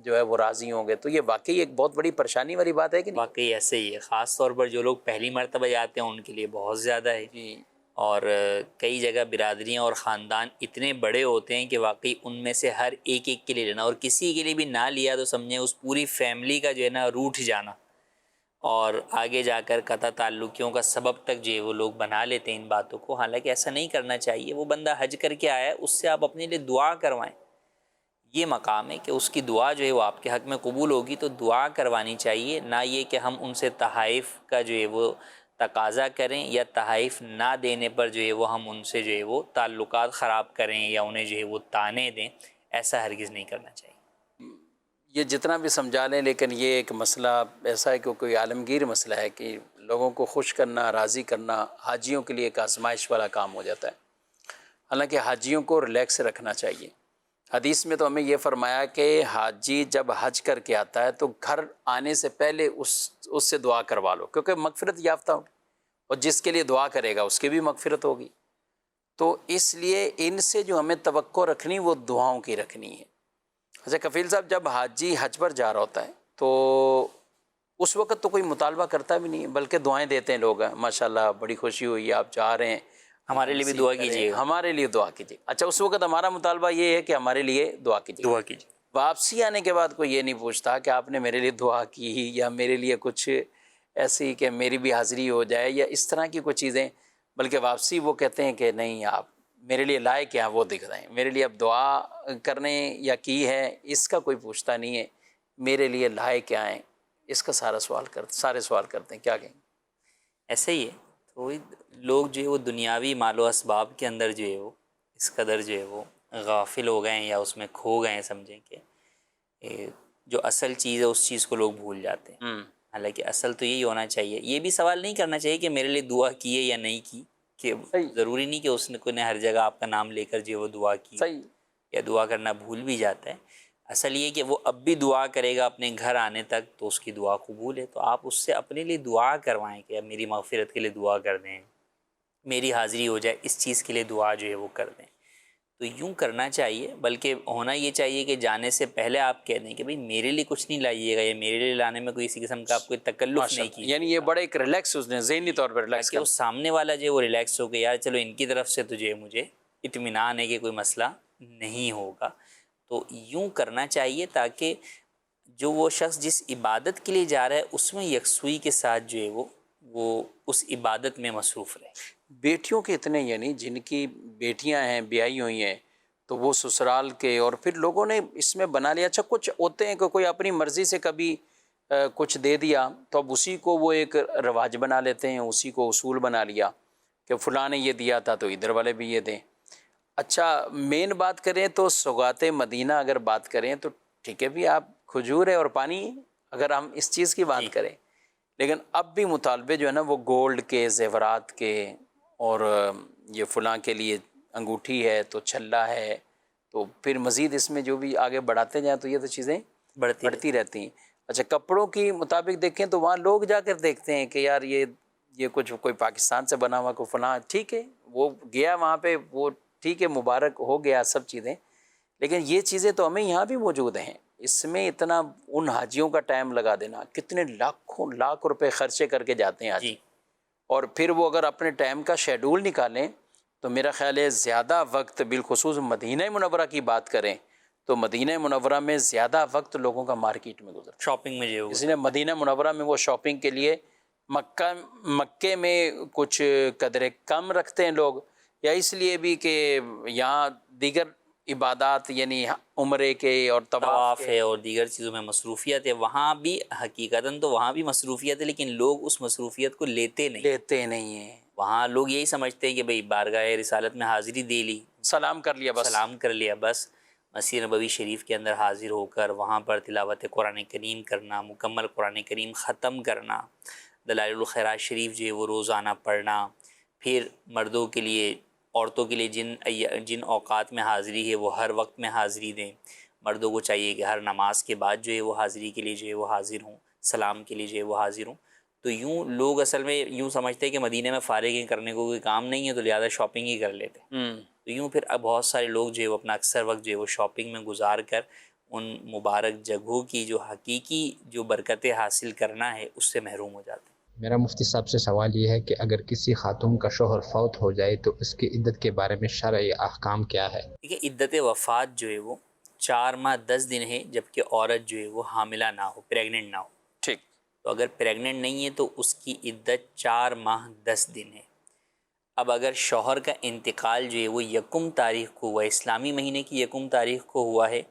جو ہے وہ راضی ہوں گے. تو یہ واقعی ایک بہت بڑی پریشانی والی بات ہے کہ نہیں؟ واقعی ایسے ہی ہے. خاص طور پر جو لوگ پہلی مرتبہ جاتے ہیں ان کے لیے بہت زیادہ ہے. جی. اور کئی جگہ برادریاں اور خاندان اتنے بڑے ہوتے ہیں کہ واقعی ان میں سے ہر ایک کے لیے لینا، اور کسی کے لیے بھی نہ لیا تو سمجھیں اس پوری فیملی کا جو ہے نا روٹھ جانا، اور آگے جا کر قطع تعلقیوں کا سبب تک جو ہے وہ لوگ بنا لیتے ہیں ان باتوں کو. حالانکہ ایسا نہیں کرنا چاہیے. وہ بندہ حج کر کے آیا ہے، اس سے آپ اپنے لیے دعا کروائیں. یہ مقام ہے کہ اس کی دعا جو ہے وہ آپ کے حق میں قبول ہوگی، تو دعا کروانی چاہیے، نہ یہ کہ ہم ان سے تحائف کا جو ہے وہ تقاضا کریں یا تحائف نہ دینے پر جو ہے وہ ہم ان سے جو ہے وہ تعلقات خراب کریں یا انہیں جو ہے وہ طانے دیں. ایسا ہرگز نہیں کرنا چاہیے. یہ جتنا بھی سمجھا لیں لیکن یہ ایک مسئلہ ایسا ہے کہ کوئی عالمگیر مسئلہ ہے کہ لوگوں کو خوش کرنا، راضی کرنا حاجیوں کے لیے ایک آزمائش والا کام ہو جاتا ہے. حالانکہ حاجیوں کو ریلیکس رکھنا چاہیے. حدیث میں تو ہمیں یہ فرمایا کہ حاجی جب حج کر کے آتا ہے تو گھر آنے سے پہلے اس سے دعا کروا لو، کیونکہ مغفرت یافتہ ہو، اور جس کے لیے دعا کرے گا اس کی بھی مغفرت ہوگی. تو اس لیے ان سے جو ہمیں توقع رکھنی وہ دعاؤں کی رکھنی ہے. اچھا کفیل صاحب، جب حاجی حج پر جا رہا ہوتا ہے تو اس وقت تو کوئی مطالبہ کرتا بھی نہیں، بلکہ دعائیں دیتے ہیں لوگ. ماشاءاللہ بڑی خوشی ہوئی، آپ جا رہے ہیں، ہمارے لیے بھی دعا کیجیے گا. ہمارے لیے دعا کیجیے. اچھا اس وقت ہمارا مطالبہ یہ ہے کہ ہمارے لیے دعا کیجیے. دعا کیجیے. واپسی آنے کے بعد کوئی یہ نہیں پوچھتا کہ آپ نے میرے لیے دعا کی یا میرے لیے کچھ ایسی کہ میری بھی حاضری ہو جائے یا اس طرح کی کچھ چیزیں، بلکہ واپسی وہ کہتے ہیں کہ نہیں، آپ میرے لیے لائے کیا وہ دکھ رہے ہیں، میرے لیے اب دعا کرنے یا کی ہے اس کا کوئی پوچھتا نہیں ہے، میرے لیے لائے کیا ہیں اس کا سارے سوال کرتے ہیں. کیا کہیں؟ ایسے ہی ہے. تو لوگ جو ہے وہ دنیاوی مال و اسباب کے اندر جو ہے وہ اس قدر جو ہے وہ غافل ہو گئے ہیں یا اس میں کھو گئے ہیں، سمجھیں کہ جو اصل چیز ہے اس چیز کو لوگ بھول جاتے ہیں. حالانکہ اصل تو یہی ہونا چاہیے. یہ بھی سوال نہیں کرنا چاہیے کہ میرے لیے دعا کی ہے یا نہیں کی، کہ ضروری نہیں کہ اس نے ہر جگہ آپ کا نام لے کر جو وہ دعا کی یا دعا کرنا بھول بھی جاتا ہے. اصل یہ کہ وہ اب بھی دعا کرے گا اپنے گھر آنے تک تو اس کی دعا قبول ہے. تو آپ اس سے اپنے لیے دعا کروائیں کہ اب میری مغفرت کے لیے دعا کر دیں، میری حاضری ہو جائے، اس چیز کے لیے دعا جو ہے وہ کر دیں. تو تو یوں کرنا چاہیے، بلکہ ہونا یہ چاہیے کہ جانے سے پہلے آپ کہہ دیں کہ بھئی میرے لیے کچھ نہیں لائیے گا، یا میرے لیے لانے میں کوئی کسی قسم کا آپ کوئی تکلف نہیں کی، یعنی یہ بڑا ایک ریلیکس اس نے ذہنی طور پر ریلیکس کہ وہ سامنے والا جو ہے وہ ریلیکس ہو گیا، یار چلو ان کی طرف سے تو جو ہے مجھے اطمینان ہے کہ کوئی مسئلہ نہیں ہوگا۔ تو یوں کرنا چاہیے تاکہ جو وہ شخص جس عبادت کے لیے جا رہا ہے اس میں یکسوئی کے ساتھ جو ہے وہ اس عبادت میں مصروف رہے۔ بیٹیوں کے اتنے، یعنی جن کی بیٹیاں ہیں بیائی ہوئی ہیں تو وہ سسرال کے، اور پھر لوگوں نے اس میں بنا لیا، اچھا کچھ ہوتے ہیں کہ کوئی اپنی مرضی سے کبھی کچھ دے دیا تو اب اسی کو وہ ایک رواج بنا لیتے ہیں، اسی کو اصول بنا لیا کہ فلاں نے یہ دیا تھا تو ادھر والے بھی یہ دیں۔ اچھا مین بات کریں تو سوغات مدینہ اگر بات کریں تو ٹھیک ہے بھی، آپ کھجور ہے اور پانی، اگر ہم اس چیز کی بات کریں، لیکن اب بھی مطالبے جو ہے نا وہ گولڈ کے، زیورات کے، اور یہ فلاں کے لیے انگوٹھی ہے تو چھلا ہے، تو پھر مزید اس میں جو بھی آگے بڑھاتے جائیں تو یہ تو چیزیں بڑھتی رہتی ہیں۔ اچھا کپڑوں کی مطابق دیکھیں تو وہاں لوگ جا کر دیکھتے ہیں کہ یار یہ کچھ کوئی پاکستان سے بنا ہوا کوئی فلاں، ٹھیک ہے وہ گیا وہاں پہ، وہ ٹھیک ہے مبارک ہو گیا سب چیزیں، لیکن یہ چیزیں تو ہمیں یہاں بھی موجود ہیں۔ اس میں اتنا ان حاجیوں کا ٹائم لگا دینا، کتنے لاکھ روپے خرچے کر کے جاتے ہیں حاجی، اور پھر وہ اگر اپنے ٹائم کا شیڈول نکالیں تو میرا خیال ہے زیادہ وقت، بالخصوص مدینہ منورہ کی بات کریں تو مدینہ منورہ میں زیادہ وقت لوگوں کا مارکیٹ میں گزرتا ہے، شاپنگ میں جو ہے اس لیے مدینہ منورہ میں وہ شاپنگ کے لیے مکے میں کچھ قدرے کم رکھتے ہیں لوگ، یا اس لیے بھی کہ یہاں دیگر عبادات یعنی عمرے کے اور طواف ہے اور دیگر چیزوں میں مصروفیت ہے، وہاں بھی حقیقتاً تو وہاں بھی مصروفیت ہے، لیکن لوگ اس مصروفیت کو لیتے نہیں ہیں۔ وہاں لوگ یہی سمجھتے ہیں کہ بھئی بارگاہ رسالت میں حاضری دے لی، سلام کر لیا بس، مسجد نبوی شریف کے اندر حاضر ہو کر وہاں پر تلاوت قرآن کریم کرنا، مکمل قرآن کریم ختم کرنا، دلائل الخیرات شریف جو ہے وہ روزانہ پڑھنا، پھر مردوں کے لیے، عورتوں کے لیے جن اوقات میں حاضری ہے وہ ہر وقت میں حاضری دیں، مردوں کو چاہیے کہ ہر نماز کے بعد جو ہے وہ حاضری کے لیے جو ہے وہ حاضر ہوں، سلام کے لیے جو ہے وہ حاضر ہوں۔ تو یوں لوگ اصل میں یوں سمجھتے ہیں کہ مدینہ میں فارغ ہیں، کرنے کو کوئی کام نہیں ہے تو لہٰذا شاپنگ ہی کر لیتے، تو یوں پھر اب بہت سارے لوگ جو ہے وہ اپنا اکثر وقت جو ہے وہ شاپنگ میں گزار کر ان مبارک جگہوں کی جو حقیقی جو برکتیں حاصل کرنا ہے اس سے محروم ہو جاتے ہیں۔ میرا مفتی صاحب سے سوال یہ ہے کہ اگر کسی خاتون کا شوہر فوت ہو جائے تو اس کی عدت کے بارے میں شرعی احکام کیا ہے؟ دیکھیے عدت وفات جو ہے وہ 4 ماہ 10 دن ہے، جبکہ عورت جو ہے وہ حاملہ نہ ہو، پریگننٹ نہ ہو۔ ٹھیک، تو اگر پریگننٹ نہیں ہے تو اس کی عدت 4 ماہ 10 دن ہے۔ اب اگر شوہر کا انتقال جو ہے وہ 1 تاریخ کو ہوا، اسلامی مہینے کی 1 تاریخ کو ہوا ہے،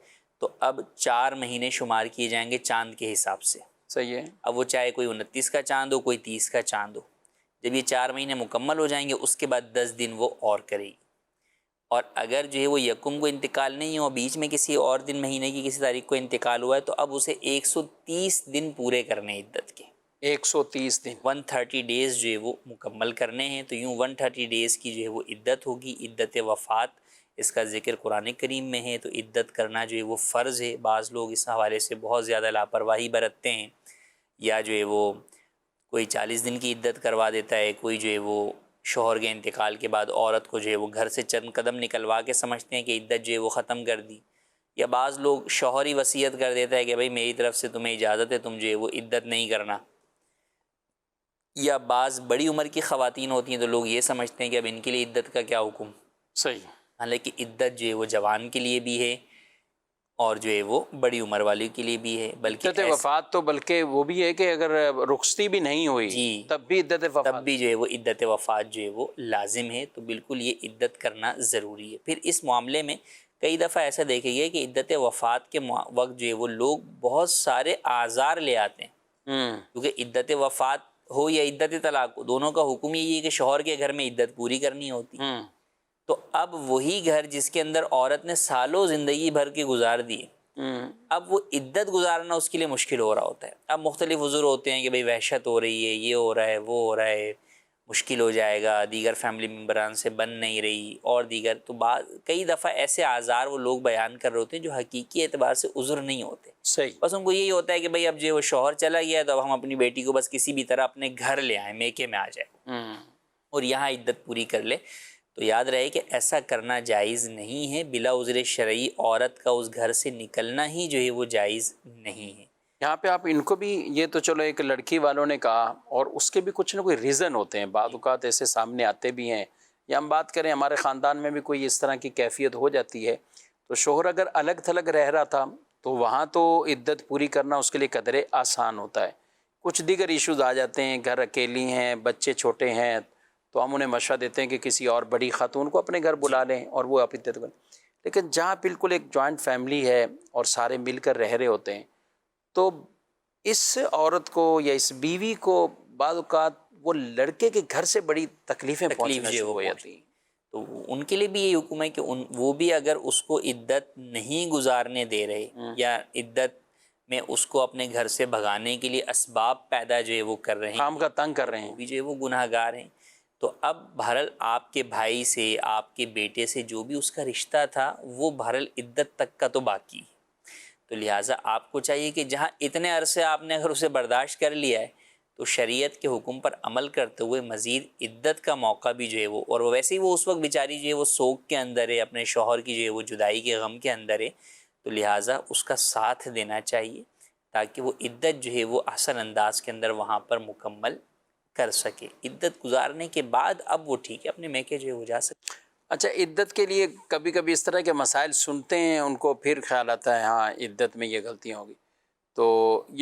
تو اب 4 مہینے شمار کیے جائیں گے چاند کے حساب سے۔ صحیح ہے۔ اب وہ چاہے کوئی 29 کا چاند ہو، کوئی 30 کا چاند ہو، جب یہ 4 مہینے مکمل ہو جائیں گے اس کے بعد 10 دن وہ اور کرے گی۔ اور اگر جو ہے وہ 1 کو انتقال نہیں ہو، بیچ میں کسی اور دن مہینے کی کسی تاریخ کو انتقال ہوا ہے، تو اب اسے 130 دن پورے کرنے عدت کے، 130 دن 130 ڈیز جو ہے وہ مکمل کرنے ہیں۔ تو یوں 130 ڈیز کی جو ہے وہ عدت ہوگی۔ عدت وفات اس کا ذکر قرآن کریم میں ہے، تو عدت کرنا جو ہے وہ فرض ہے۔ بعض لوگ اس حوالے سے بہت زیادہ لاپرواہی برتتے ہیں، یا جو ہے وہ کوئی 40 دن کی عدت کروا دیتا ہے، کوئی جو ہے وہ شوہر کے انتقال کے بعد عورت کو جو ہے وہ گھر سے چند قدم نکلوا کے سمجھتے ہیں کہ عدت جو ہے وہ ختم کر دی، یا بعض لوگ شوہر ہی وصیت کر دیتا ہے کہ بھئی میری طرف سے تمہیں اجازت ہے، تم جو ہے وہ عدت نہیں کرنا۔ یا بعض بڑی عمر کی خواتین ہوتی ہیں تو لوگ یہ سمجھتے ہیں کہ اب ان کے لیے عدت کا کیا حکم۔ صحیح، حالانکہ عدت جو ہے وہ جوان کے لیے بھی ہے اور جو ہے وہ بڑی عمر والے کے لیے بھی ہے، بلکہ عدت وفات تو بلکہ وہ بھی ہے کہ اگر رخصتی بھی نہیں ہوئی جی تب بھی عدت وفات، تب بھی جو ہے وہ عدت وفات جو ہے وہ لازم ہے۔ تو بالکل یہ عدت کرنا ضروری ہے۔ پھر اس معاملے میں کئی دفعہ ایسا دیکھا گیا کہ عدت وفات کے وقت جو ہے وہ لوگ بہت سارے اعذار لے آتے ہیں، کیونکہ عدت وفات ہو یا عدت طلاق ہو، دونوں کا حکم یہی ہے کہ شوہر کے گھر میں عدت پوری کرنی ہوتی۔ تو اب وہی گھر جس کے اندر عورت نے سالوں زندگی بھر کے گزار دی، اب وہ عدت گزارنا اس کے لیے مشکل ہو رہا ہوتا ہے۔ اب مختلف عذر ہوتے ہیں کہ بھئی وحشت ہو رہی ہے، یہ ہو رہا ہے، وہ ہو رہا ہے، مشکل ہو جائے گا، دیگر فیملی ممبران سے بن نہیں رہی، اور دیگر تو کئی دفعہ ایسے اعذار وہ لوگ بیان کر رہے ہوتے ہیں جو حقیقی اعتبار سے عذر نہیں ہوتے۔ صحیح، بس ان کو یہی ہوتا ہے کہ بھئی اب جو وہ شوہر چلا گیا ہے تو اب ہم اپنی بیٹی کو بس کسی بھی طرح اپنے گھر لے آئیں، میکے میں آ جائے اور یہاں عدت پوری کر لے۔ تو یاد رہے کہ ایسا کرنا جائز نہیں ہے، بلا عذر شرعی عورت کا اس گھر سے نکلنا ہی جو ہے وہ جائز نہیں ہے۔ یہاں پہ آپ ان کو بھی، یہ تو چلو ایک لڑکی والوں نے کہا، اور اس کے بھی کچھ نہ کوئی ریزن ہوتے ہیں، بعض اوقات ایسے سامنے آتے بھی ہیں، یا ہم بات کریں ہمارے خاندان میں بھی کوئی اس طرح کی کیفیت ہو جاتی ہے، تو شوہر اگر الگ تھلگ رہ رہا تھا تو وہاں تو عدت پوری کرنا اس کے لیے قدرے آسان ہوتا ہے۔ کچھ دیگر ایشوز آ جاتے ہیں، گھر اکیلی ہیں، بچے چھوٹے ہیں، تو ہم انہیں مشورہ دیتے ہیں کہ کسی اور بڑی خاتون کو اپنے گھر بلا لیں اور وہ آپ عدت کریں۔ لیکن جہاں بالکل ایک جوائنٹ فیملی ہے اور سارے مل کر رہ رہے ہوتے ہیں، تو اس عورت کو یا اس بیوی کو بعض اوقات وہ لڑکے کے گھر سے بڑی تکلیفیں پہنچنا جو ہے شروع وہ ہو جاتی ہیں۔ تو ان کے لیے بھی یہی حکم ہے کہ وہ بھی اگر اس کو عدت نہیں گزارنے دے رہے یا عدت میں اس کو اپنے گھر سے بھگانے کے لیے اسباب پیدا جو ہے وہ کر رہے ہیں، خام کا تنگ کر رہے ہیں، وہ بھی جو ہے وہ گناہ گار ہیں۔ تو اب بہرحال آپ کے بھائی سے، آپ کے بیٹے سے جو بھی اس کا رشتہ تھا وہ بہرحال عدت تک کا تو باقی ہے، تو لہٰذا آپ کو چاہیے کہ جہاں اتنے عرصے آپ نے اگر اسے برداشت کر لیا ہے تو شریعت کے حکم پر عمل کرتے ہوئے مزید عدت کا موقع بھی جو ہے وہ، اور ویسے ہی وہ اس وقت بیچاری جو ہے وہ سوگ کے اندر ہے، اپنے شوہر کی جو ہے وہ جدائی کے غم کے اندر ہے، تو لہٰذا اس کا ساتھ دینا چاہیے تاکہ وہ عدت جو ہے وہ احسن انداز کے اندر وہاں پر مکمل کر سکے۔ عدت گزارنے کے بعد اب وہ ٹھیک ہے، اپنے میکے جو ہے وہ جا سکے۔ اچھا، عدت کے لیے کبھی کبھی اس طرح کے مسائل سنتے ہیں، ان کو پھر خیال آتا ہے ہاں عدت میں یہ غلطیاں ہوگی، تو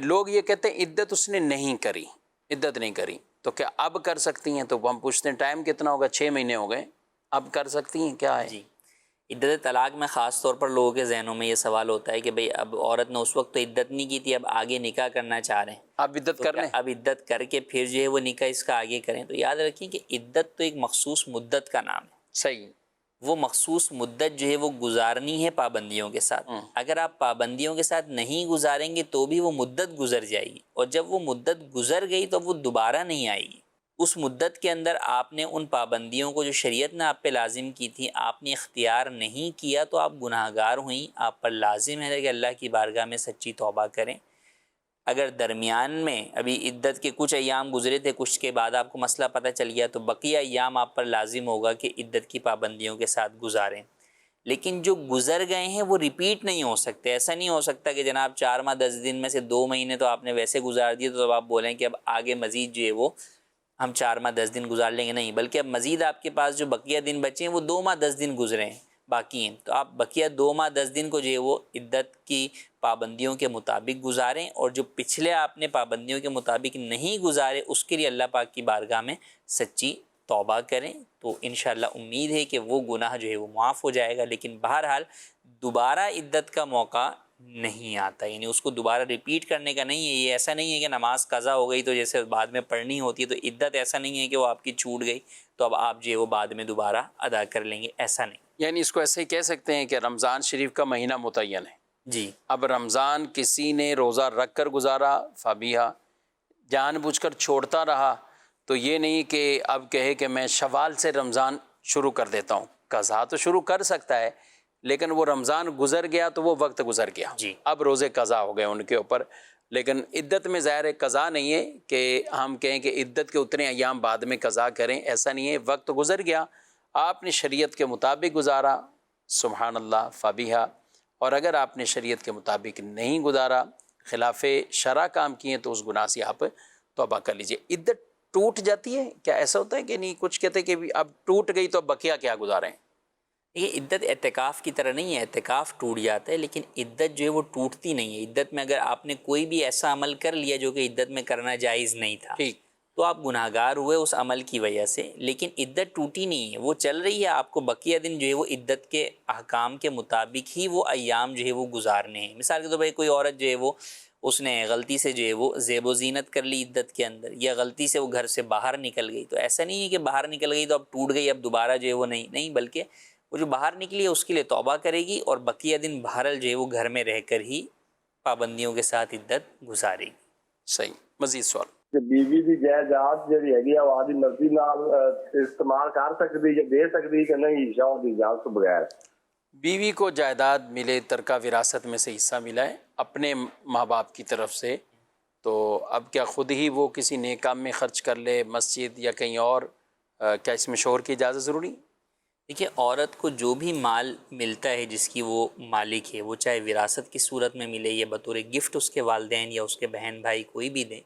لوگ یہ کہتے ہیں عدت اس نے نہیں کری، عدت نہیں کری، تو کیا اب کر سکتی ہیں؟ تو ہم پوچھتے ہیں ٹائم کتنا ہوگا؟ 6 مہینے ہو گئے، اب کر سکتی ہیں؟ کیا ہے؟ جی، عدت طلاق میں خاص طور پر لوگوں کے ذہنوں میں یہ سوال ہوتا ہے کہ بھئی اب عورت نے اس وقت تو عدت نہیں کی تھی، اب آگے نکاح کرنا چاہ رہے ہیں، اب عدت تو کر لیں؟ اب عدت کر کے پھر جو ہے وہ نکاح اس کا آگے کریں۔ تو یاد رکھیں کہ عدت تو ایک مخصوص مدت کا نام ہے، صحیح، وہ مخصوص مدت جو ہے وہ گزارنی ہے پابندیوں کے ساتھ۔ اگر آپ پابندیوں کے ساتھ نہیں گزاریں گے تو بھی وہ مدت گزر جائے گی، اور جب وہ مدت گزر گئی تو وہ دوبارہ نہیں آئے گی۔ اس مدت کے اندر آپ نے ان پابندیوں کو جو شریعت نے آپ پہ لازم کی تھی آپ نے اختیار نہیں کیا تو آپ گناہ گار ہوئیں۔ آپ پر لازم ہے کہ اللہ کی بارگاہ میں سچی توبہ کریں۔ اگر درمیان میں ابھی عدت کے کچھ ایام گزرے تھے، کچھ کے بعد آپ کو مسئلہ پتہ چل گیا، تو بقیہ ایام آپ پر لازم ہوگا کہ عدت کی پابندیوں کے ساتھ گزاریں۔ لیکن جو گزر گئے ہیں وہ ریپیٹ نہیں ہو سکتے۔ ایسا نہیں ہو سکتا کہ جناب 4 ماہ 10 دن میں سے 2 مہینے تو آپ نے ویسے گزار دیے تو اب آپ بولیں کہ اب آگے مزید جو ہے وہ ہم 4 ماہ 10 دن گزار لیں گے، نہیں، بلکہ اب مزید آپ کے پاس جو بقیہ دن بچے ہیں وہ 2 ماہ 10 دن گزرے ہیں، باقی ہیں، تو آپ بقیہ 2 ماہ 10 دن کو جو ہے وہ عدت کی پابندیوں کے مطابق گزاریں، اور جو پچھلے آپ نے پابندیوں کے مطابق نہیں گزارے اس کے لیے اللہ پاک کی بارگاہ میں سچی توبہ کریں، تو انشاءاللہ امید ہے کہ وہ گناہ جو ہے وہ معاف ہو جائے گا۔ لیکن بہرحال دوبارہ عدت کا موقع نہیں آتا، یعنی اس کو دوبارہ ریپیٹ کرنے کا نہیں ہے۔ یہ ایسا نہیں ہے کہ نماز قضا ہو گئی تو جیسے بعد میں پڑھنی ہوتی ہے، تو عدت ایسا نہیں ہے کہ وہ آپ کی چھوٹ گئی تو اب آپ جو ہے وہ بعد میں دوبارہ ادا کر لیں گے، ایسا نہیں۔ یعنی اس کو ایسے ہی کہہ سکتے ہیں کہ رمضان شریف کا مہینہ متعین ہے، جی، اب رمضان کسی نے روزہ رکھ کر گزارا فابیہا، جان بوجھ کر چھوڑتا رہا، تو یہ نہیں کہ اب کہے کہ میں شوال سے رمضان شروع کر دیتا ہوں، قضا تو شروع کر سکتا ہے لیکن وہ رمضان گزر گیا تو وہ وقت گزر گیا، جی، اب روزے قضا ہو گئے ان کے اوپر۔ لیکن عدت میں ظاہر ہے قضا نہیں ہے کہ ہم کہیں کہ عدت کے اتنے ایام بعد میں قضا کریں، ایسا نہیں ہے، وقت گزر گیا، آپ نے شریعت کے مطابق گزارا، سبحان اللہ فابیہا، اور اگر آپ نے شریعت کے مطابق نہیں گزارا، خلاف شرع کام کیے تو اس گناہ سے آپ توبہ کر لیجئے۔ عدت ٹوٹ جاتی ہے کیا؟ ایسا ہوتا ہے کہ نہیں؟ کچھ کہتے ہیں کہ اب ٹوٹ گئی تو اب بقیہ کیا گزاریں؟ یہ عدت اعتکاف کی طرح نہیں ہے، اعتکاف ٹوٹ جاتا ہے لیکن عدت جو ہے وہ ٹوٹتی نہیں ہے۔ عدت میں اگر آپ نے کوئی بھی ایسا عمل کر لیا جو کہ عدت میں کرنا جائز نہیں تھا ٹھیک، تو آپ گناہ گار ہوئے اس عمل کی وجہ سے، لیکن عدت ٹوٹی نہیں ہے، وہ چل رہی ہے۔ آپ کو بقیہ دن جو ہے وہ عدت کے احکام کے مطابق ہی وہ ایام جو ہے وہ گزارنے ہیں۔ مثال کے طور پر کوئی عورت جو ہے وہ اس نے غلطی سے جو ہے وہ زیب و زینت کر لی عدت کے اندر، یا غلطی سے وہ گھر سے باہر نکل گئی، تو ایسا نہیں ہے کہ باہر نکل گئی تو اب ٹوٹ گئی، اب دوبارہ جو ہے وہ نہیں، بلکہ وہ جو باہر نکلی ہے اس کے لیے توبہ کرے گی اور بقیہ دن بہرحال جو ہے وہ گھر میں رہ کر ہی پابندیوں کے ساتھ عدت گزارے گی۔ صحیح۔ مزید سوال؟ کہ بیوی دی جائیداد جڑی ہے وہ آدھی مرضی نال استعمال کر سکتی یا دے سکتی کہ نہیں شوہر دی اجازت تو بغیر؟ بیوی کو جائیداد ملے، ترکہ وراثت میں سے حصہ ملا ہے اپنے ماں باپ کی طرف سے، تو اب کیا خود ہی وہ کسی نیک کام میں خرچ کر لے، مسجد یا کہیں اور، کیا اس میں شوہر کی اجازت ضروری؟ دیکھیے عورت کو جو بھی مال ملتا ہے جس کی وہ مالک ہے، وہ چاہے وراثت کی صورت میں ملے یا بطور گفٹ اس کے والدین یا اس کے بہن بھائی کوئی بھی دیں،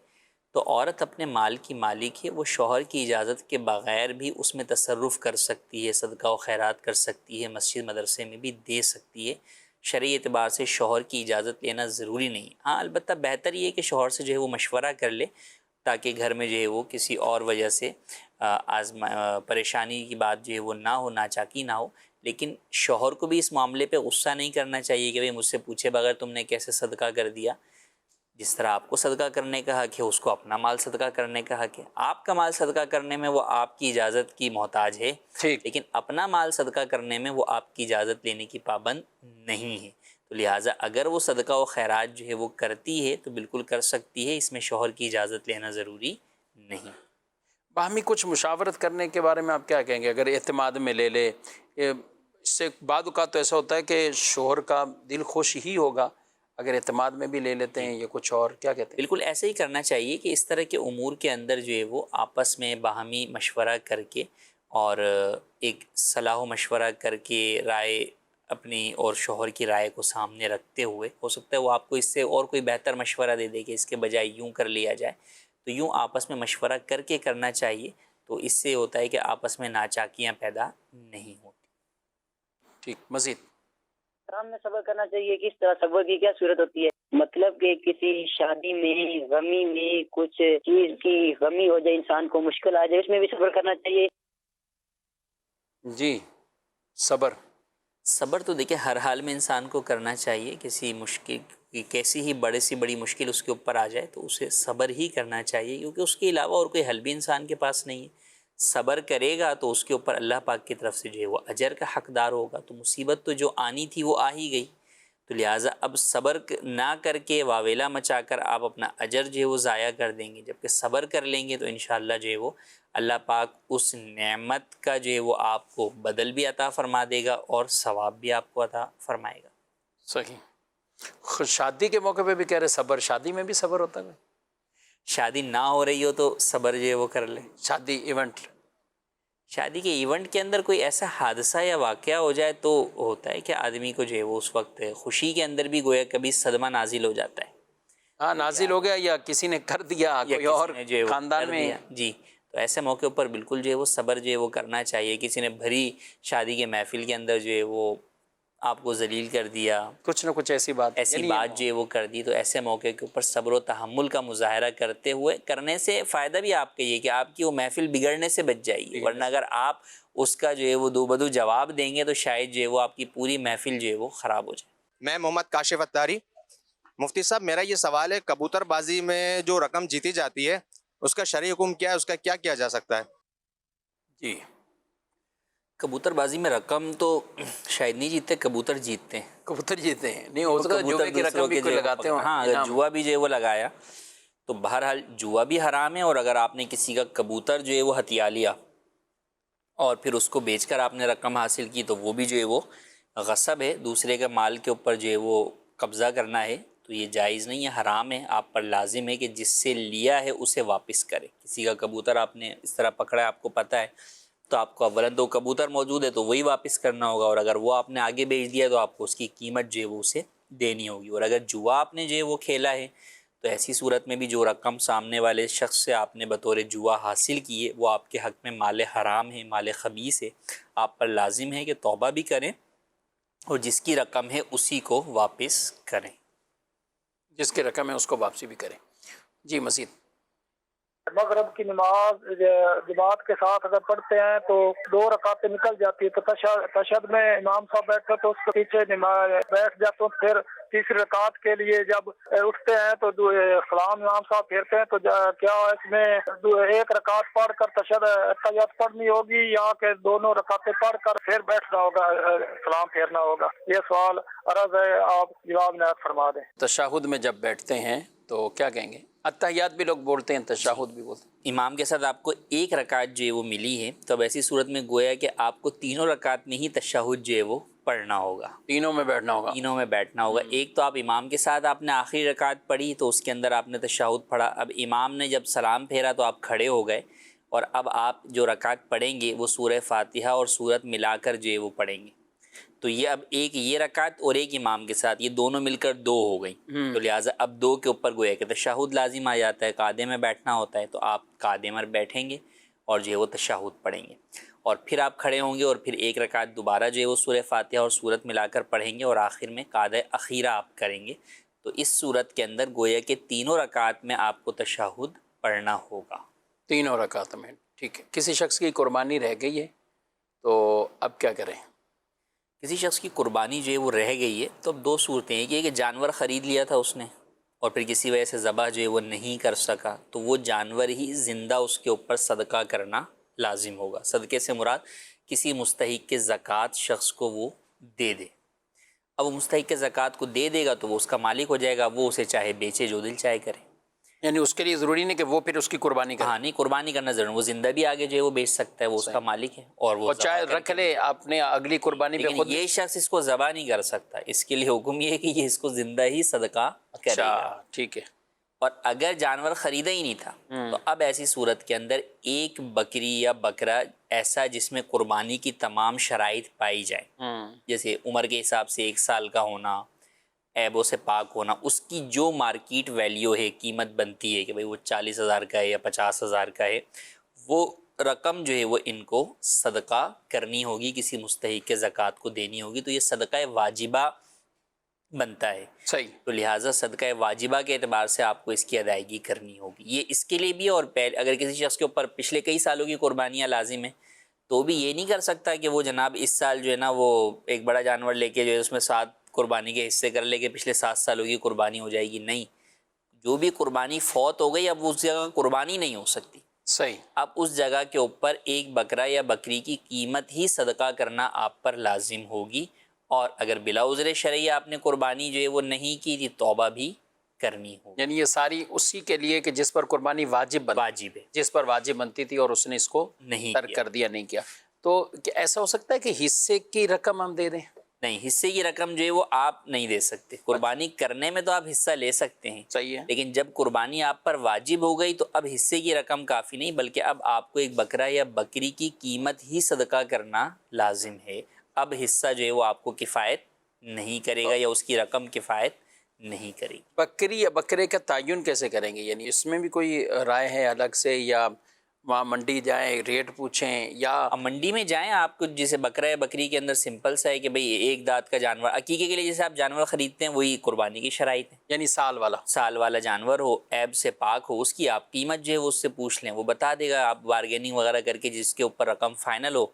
تو عورت اپنے مال کی مالک ہے، وہ شوہر کی اجازت کے بغیر بھی اس میں تصرف کر سکتی ہے، صدقہ و خیرات کر سکتی ہے، مسجد مدرسے میں بھی دے سکتی ہے۔ شرعی اعتبار سے شوہر کی اجازت لینا ضروری نہیں۔ ہاں البتہ بہتر یہ ہے کہ شوہر سے جو ہے وہ مشورہ کر لے، تاکہ گھر میں جو ہے وہ کسی اور وجہ سے پریشانی کی بات جو ہے وہ نہ ہو، ناچاکی نہ ہو۔ لیکن شوہر کو بھی اس معاملے پہ غصہ نہیں کرنا چاہیے کہ بھئی مجھ سے پوچھے بغیر تم نے کیسے صدقہ کر دیا۔ جس طرح آپ کو صدقہ کرنے کا حق ہے، اس کو اپنا مال صدقہ کرنے کا حق ہے۔ آپ کا مال صدقہ کرنے میں وہ آپ کی اجازت کی محتاج ہے، لیکن اپنا مال صدقہ کرنے میں وہ آپ کی اجازت لینے کی پابند نہیں ہے۔ تو لہٰذا اگر وہ صدقہ و خیرات جو ہے وہ کرتی ہے تو بالکل کر سکتی ہے، اس میں شوہر کی اجازت لینا ضروری نہیں۔ باہمی کچھ مشاورت کرنے کے بارے میں آپ کیا کہیں گے؟ اگر اعتماد میں لے لے، اس سے بعض اوقات تو ایسا ہوتا ہے کہ شوہر کا دل خوش ہی ہوگا، اگر اعتماد میں بھی لے لیتے ہیں یا کچھ اور، کیا کہتے ہیں؟ بالکل ایسا ہی کرنا چاہیے کہ اس طرح کے امور کے اندر جو ہے وہ آپس میں باہمی مشورہ کر کے اور ایک صلاح و مشورہ کر کے رائے اپنی اور شوہر کی رائے کو سامنے رکھتے ہوئے، ہو سکتا ہے وہ آپ کو اس سے اور کوئی بہتر مشورہ دے دے کہ اس کے بجائے یوں کر لیا جائے، تو یوں آپس میں مشورہ کر کے کرنا چاہیے، تو اس سے ہوتا ہے کہ آپس میں ناچاکیاں پیدا نہیں ہوتی۔ ٹھیک، مزید کام میں صبر کرنا چاہیے، کس طرح صبر کی کیا صورت ہوتی ہے؟ مطلب کہ کسی شادی میں غمی میں کچھ چیز کی غمی ہو جائے، انسان کو مشکل آ جائے، اس میں بھی صبر کرنا چاہیے۔ جی، صبر تو دیکھیں ہر حال میں انسان کو کرنا چاہیے، کسی مشکل کیسی ہی بڑے سے بڑی مشکل اس کے اوپر آ جائے تو اسے صبر ہی کرنا چاہیے، کیونکہ اس کے علاوہ اور کوئی حل بھی انسان کے پاس نہیں ہے۔ صبر کرے گا تو اس کے اوپر اللہ پاک کی طرف سے جو ہے وہ اجر کا حقدار ہوگا، تو مصیبت تو جو آنی تھی وہ آ ہی گئی، تو لہٰذا اب صبر نہ کر کے واویلا مچا کر آپ اپنا اجر جو ہے وہ ضائع کر دیں گے، جبکہ صبر کر لیں گے تو انشاءاللہ جو ہے وہ اللہ پاک اس نعمت کا جو ہے وہ آپ کو بدل بھی عطا فرما دے گا اور ثواب بھی آپ کو عطا فرمائے گا۔ صحیح۔ شادی کے موقع پہ بھی کہہ رہے صبر، شادی میں بھی صبر ہوتا ہے؟ شادی نہ ہو رہی ہو تو صبر جو ہے وہ کر لیں۔ شادی کے ایونٹ کے اندر کوئی ایسا حادثہ یا واقعہ ہو جائے تو ہوتا ہے کہ آدمی کو جو ہے وہ اس وقت خوشی کے اندر بھی گویا کبھی صدمہ نازل ہو جاتا ہے۔ ہاں، نازل ہو گیا یا کسی نے کر دیا، کوئی اور خاندان میں۔ جی، تو ایسے موقع پر بالکل جو ہے وہ صبر جو ہے وہ کرنا چاہیے۔ کسی نے بھری شادی کے محفل کے اندر جو ہے وہ آپ کو ذلیل کر دیا، کچھ نہ کچھ ایسی بات جو ہے وہ کر دی، تو ایسے موقع کے اوپر صبر و تحمل کا مظاہرہ کرتے ہوئے کرنے سے فائدہ بھی آپ کا یہ کہ آپ کی وہ محفل بگڑنے سے بچ جائے گی، ورنہ اگر آپ اس کا جو ہے وہ دو بدو جواب دیں گے تو شاید جو ہے وہ آپ کی پوری محفل جو ہے وہ خراب ہو جائے۔ میں محمد کاشف اتاری۔ مفتی صاحب میرا یہ سوال ہے، کبوتر بازی میں جو رقم جیتی جاتی ہے اس کا شرعی حکم کیا ہے، اس کا کیا کیا جا سکتا ہے؟ جی، کبوتر بازی میں رقم تو شاید نہیں جیتتے، کبوتر جیتتے ہیں۔ کبوتر جیتے ہیں، نہیں ہو سکتا جوے کی رقم بھی کوئی لگاتے ہوں۔ ہاں، اگر جوا بھی جو ہے وہ لگایا تو بہرحال جوا بھی حرام ہے، اور اگر آپ نے کسی کا کبوتر جو ہے وہ ہتھیا لیا اور پھر اس کو بیچ کر آپ نے رقم حاصل کی تو وہ بھی جو ہے وہ غصب ہے، دوسرے کے مال کے اوپر جو ہے وہ قبضہ کرنا ہے، تو یہ جائز نہیں ہے، حرام ہے۔ آپ پر لازم ہے کہ جس سے لیا ہے اسے واپس کرے۔ کسی کا کبوتر آپ نے اس طرح پکڑا ہے، آپ کو پتہ ہے، تو آپ کو اولا تو کبوتر موجود ہے تو وہی واپس کرنا ہوگا، اور اگر وہ آپ نے آگے بیچ دیا تو آپ کو اس کی قیمت جو ہے وہ اسے دینی ہوگی۔ اور اگر جوا آپ نے جو ہے وہ کھیلا ہے تو ایسی صورت میں بھی جو رقم سامنے والے شخص سے آپ نے بطور جوا حاصل کی ہے وہ آپ کے حق میں مال حرام ہے، مال خبیث ہے۔ آپ پر لازم ہے کہ توبہ بھی کریں اور جس کی رقم ہے اسی کو واپس کریں۔ جس کی رقم ہے اس کو واپسی بھی کریں۔ جی، مزید مغرب کی نماز جماعت کے ساتھ اگر پڑھتے ہیں تو 2 رکعتیں نکل جاتی ہے، تو تشہد میں امام صاحب بیٹھتے تو اس کے پیچھے بیٹھ جاتے ہیں، پھر تیسری رکعت کے لیے جب اٹھتے ہیں تو سلام امام صاحب پھیرتے ہیں، تو کیا اس میں 1 رکعت پڑھ کر تشہد پڑھنی ہوگی یا کہ دونوں رکعتیں پڑھ کر پھر بیٹھنا ہوگا، سلام پھیرنا ہوگا؟ یہ سوال عرض ہے، آپ جواب نہایت فرما دیں۔ تشہد میں جب بیٹھتے ہیں تو کیا کہیں گے؟ اتحیات بھی لوگ بولتے ہیں، تشہد بھی بولتے ہیں۔ امام کے ساتھ آپ کو 1 رکعت جو ہے وہ ملی ہے، تو اب ایسی صورت میں گویا کہ آپ کو 3 رکعت میں ہی تشہد جو ہے وہ پڑھنا ہوگا، تینوں میں بیٹھنا ہوگا۔ ایک تو آپ امام کے ساتھ آپ نے آخری رکعت پڑھی تو اس کے اندر آپ نے تشہد پڑھا، اب امام نے جب سلام پھیرا تو آپ کھڑے ہو گئے، اور اب آپ جو رکعت پڑھیں گے وہ سورہ فاتحہ اور سورت ملا کر جو ہے وہ پڑھیں گے. تو یہ اب ایک یہ رکعت اور ایک امام کے ساتھ یہ دونوں مل کر 2 ہو گئی. تو لہٰذا اب 2 کے اوپر گویا کہ تشہد لازم آ جاتا ہے, قاعدے میں بیٹھنا ہوتا ہے, تو آپ قاعدے میں بیٹھیں گے اور جو ہے وہ تشہد پڑھیں گے, اور پھر آپ کھڑے ہوں گے اور پھر ایک رکعت دوبارہ جو ہے وہ سورہ فاتحہ اور سورت ملا کر پڑھیں گے, اور آخر میں قاعدہ اخیرہ آپ کریں گے. تو اس صورت کے اندر گویا کہ تینوں رکعت میں آپ کو تشہد پڑھنا ہوگا. تینوں رکعت میں, ٹھیک ہے. کسی شخص کی قربانی رہ گئی ہے تو اب کیا کریں؟ کسی شخص کی قربانی جو ہے وہ رہ گئی ہے تو اب 2 صورتیں ہیں کہ جانور خرید لیا تھا اس نے اور پھر کسی وجہ سے ذبح جو ہے وہ نہیں کر سکا, تو وہ جانور ہی زندہ اس کے اوپر صدقہ کرنا لازم ہوگا. صدقے سے مراد کسی مستحق کے زکوٰۃ شخص کو وہ دے دے. اب وہ مستحق کے زکوٰۃ کو دے دے گا تو وہ اس کا مالک ہو جائے گا, وہ اسے چاہے بیچے جو دل چاہے کرے. یعنی اس کے لیے ضروری نہیں کہ وہ پھر اس کی قربانی کرے. ہاں نہیں, قربانی کرنا ضرور, وہ زندہ بھی آگے جو ہے وہ بیچ سکتا ہے, وہ اس کا مالک ہے, اور وہ چاہے رکھ لے اپنے اگلی قربانی پہ خود. یہ شخص اس کو ذبح نہیں کر سکتا, اس کے لیے حکم یہ ہے کہ یہ اس کو زندہ ہی صدقہ کرے گا. ٹھیک ہے. اور اگر جانور خریدا ہی نہیں تھا تو اب ایسی صورت کے اندر ایک بکری یا بکرا ایسا جس میں قربانی کی تمام شرائط پائی جائیں, جیسے عمر کے حساب سے 1 سال کا ہونا, عیبوں سے پاک ہونا, اس کی جو مارکیٹ ویلیو ہے, قیمت بنتی ہے کہ بھئی وہ 40,000 کا ہے یا 50,000 کا ہے, وہ رقم جو ہے وہ ان کو صدقہ کرنی ہوگی, کسی مستحق کے زکوٰۃ کو دینی ہوگی. تو یہ صدقہ واجبہ بنتا ہے. صحیح. تو لہٰذا صدقہ واجبہ کے اعتبار سے آپ کو اس کی ادائیگی کرنی ہوگی. یہ اس کے لیے بھی, اور پہلے اگر کسی شخص کے اوپر پچھلے کئی سالوں کی قربانیاں لازم ہیں تو بھی یہ نہیں کر سکتا کہ وہ جناب اس سال جو ہے نا وہ ایک بڑا جانور لے کے جو ہے اس میں 7 قربانی کے حصے کر لے کے پچھلے 7 سالوں کی قربانی ہو جائے گی. نہیں, جو بھی قربانی فوت ہو گئی اب اس جگہ قربانی نہیں ہو سکتی. صحیح. اب اس جگہ کے اوپر ایک بکرا یا بکری کی قیمت ہی صدقہ کرنا آپ پر لازم ہوگی, اور اگر بلا عذر شرعی آپ نے قربانی جو ہے وہ نہیں کی تھی توبہ بھی کرنی ہوگی. یعنی یہ ساری اسی کے لیے کہ جس پر قربانی واجب ہے, جس پر واجب بنتی تھی اور اس نے اس کو نہیں ترک کر دیا, نہیں کیا. تو کیا ایسا ہو سکتا ہے کہ حصے کی رقم ہم دے دیں؟ نہیں, حصے کی رقم جو ہے وہ آپ نہیں دے سکتے. قربانی کرنے میں تو آپ حصہ لے سکتے ہیں, صحیح ہے, لیکن جب قربانی آپ پر واجب ہو گئی تو اب حصے کی رقم کافی نہیں, بلکہ اب آپ کو ایک بکرا یا بکری کی قیمت ہی صدقہ کرنا لازم ہے. اب حصہ جو ہے وہ آپ کو کفایت نہیں کرے گا یا اس کی رقم کفایت نہیں کرے گی. بکری یا بکرے کا تعین کیسے کریں گے؟ یعنی اس میں بھی کوئی رائے ہے الگ سے, یا وہاں منڈی جائیں ریٹ پوچھیں, یا منڈی میں جائیں آپ کو جیسے بکرا یا بکری کے اندر سمپل سا ہے کہ بھئی ایک دانت کا جانور, عقیقے کے لیے جیسے آپ جانور خریدتے ہیں وہی قربانی کی شرائط ہے, یعنی سال والا جانور ہو, عیب سے پاک ہو, اس کی آپ قیمت جو ہے وہ اس سے پوچھ لیں, وہ بتا دے گا. آپ بارگیننگ وغیرہ کر کے جس کے اوپر رقم فائنل ہو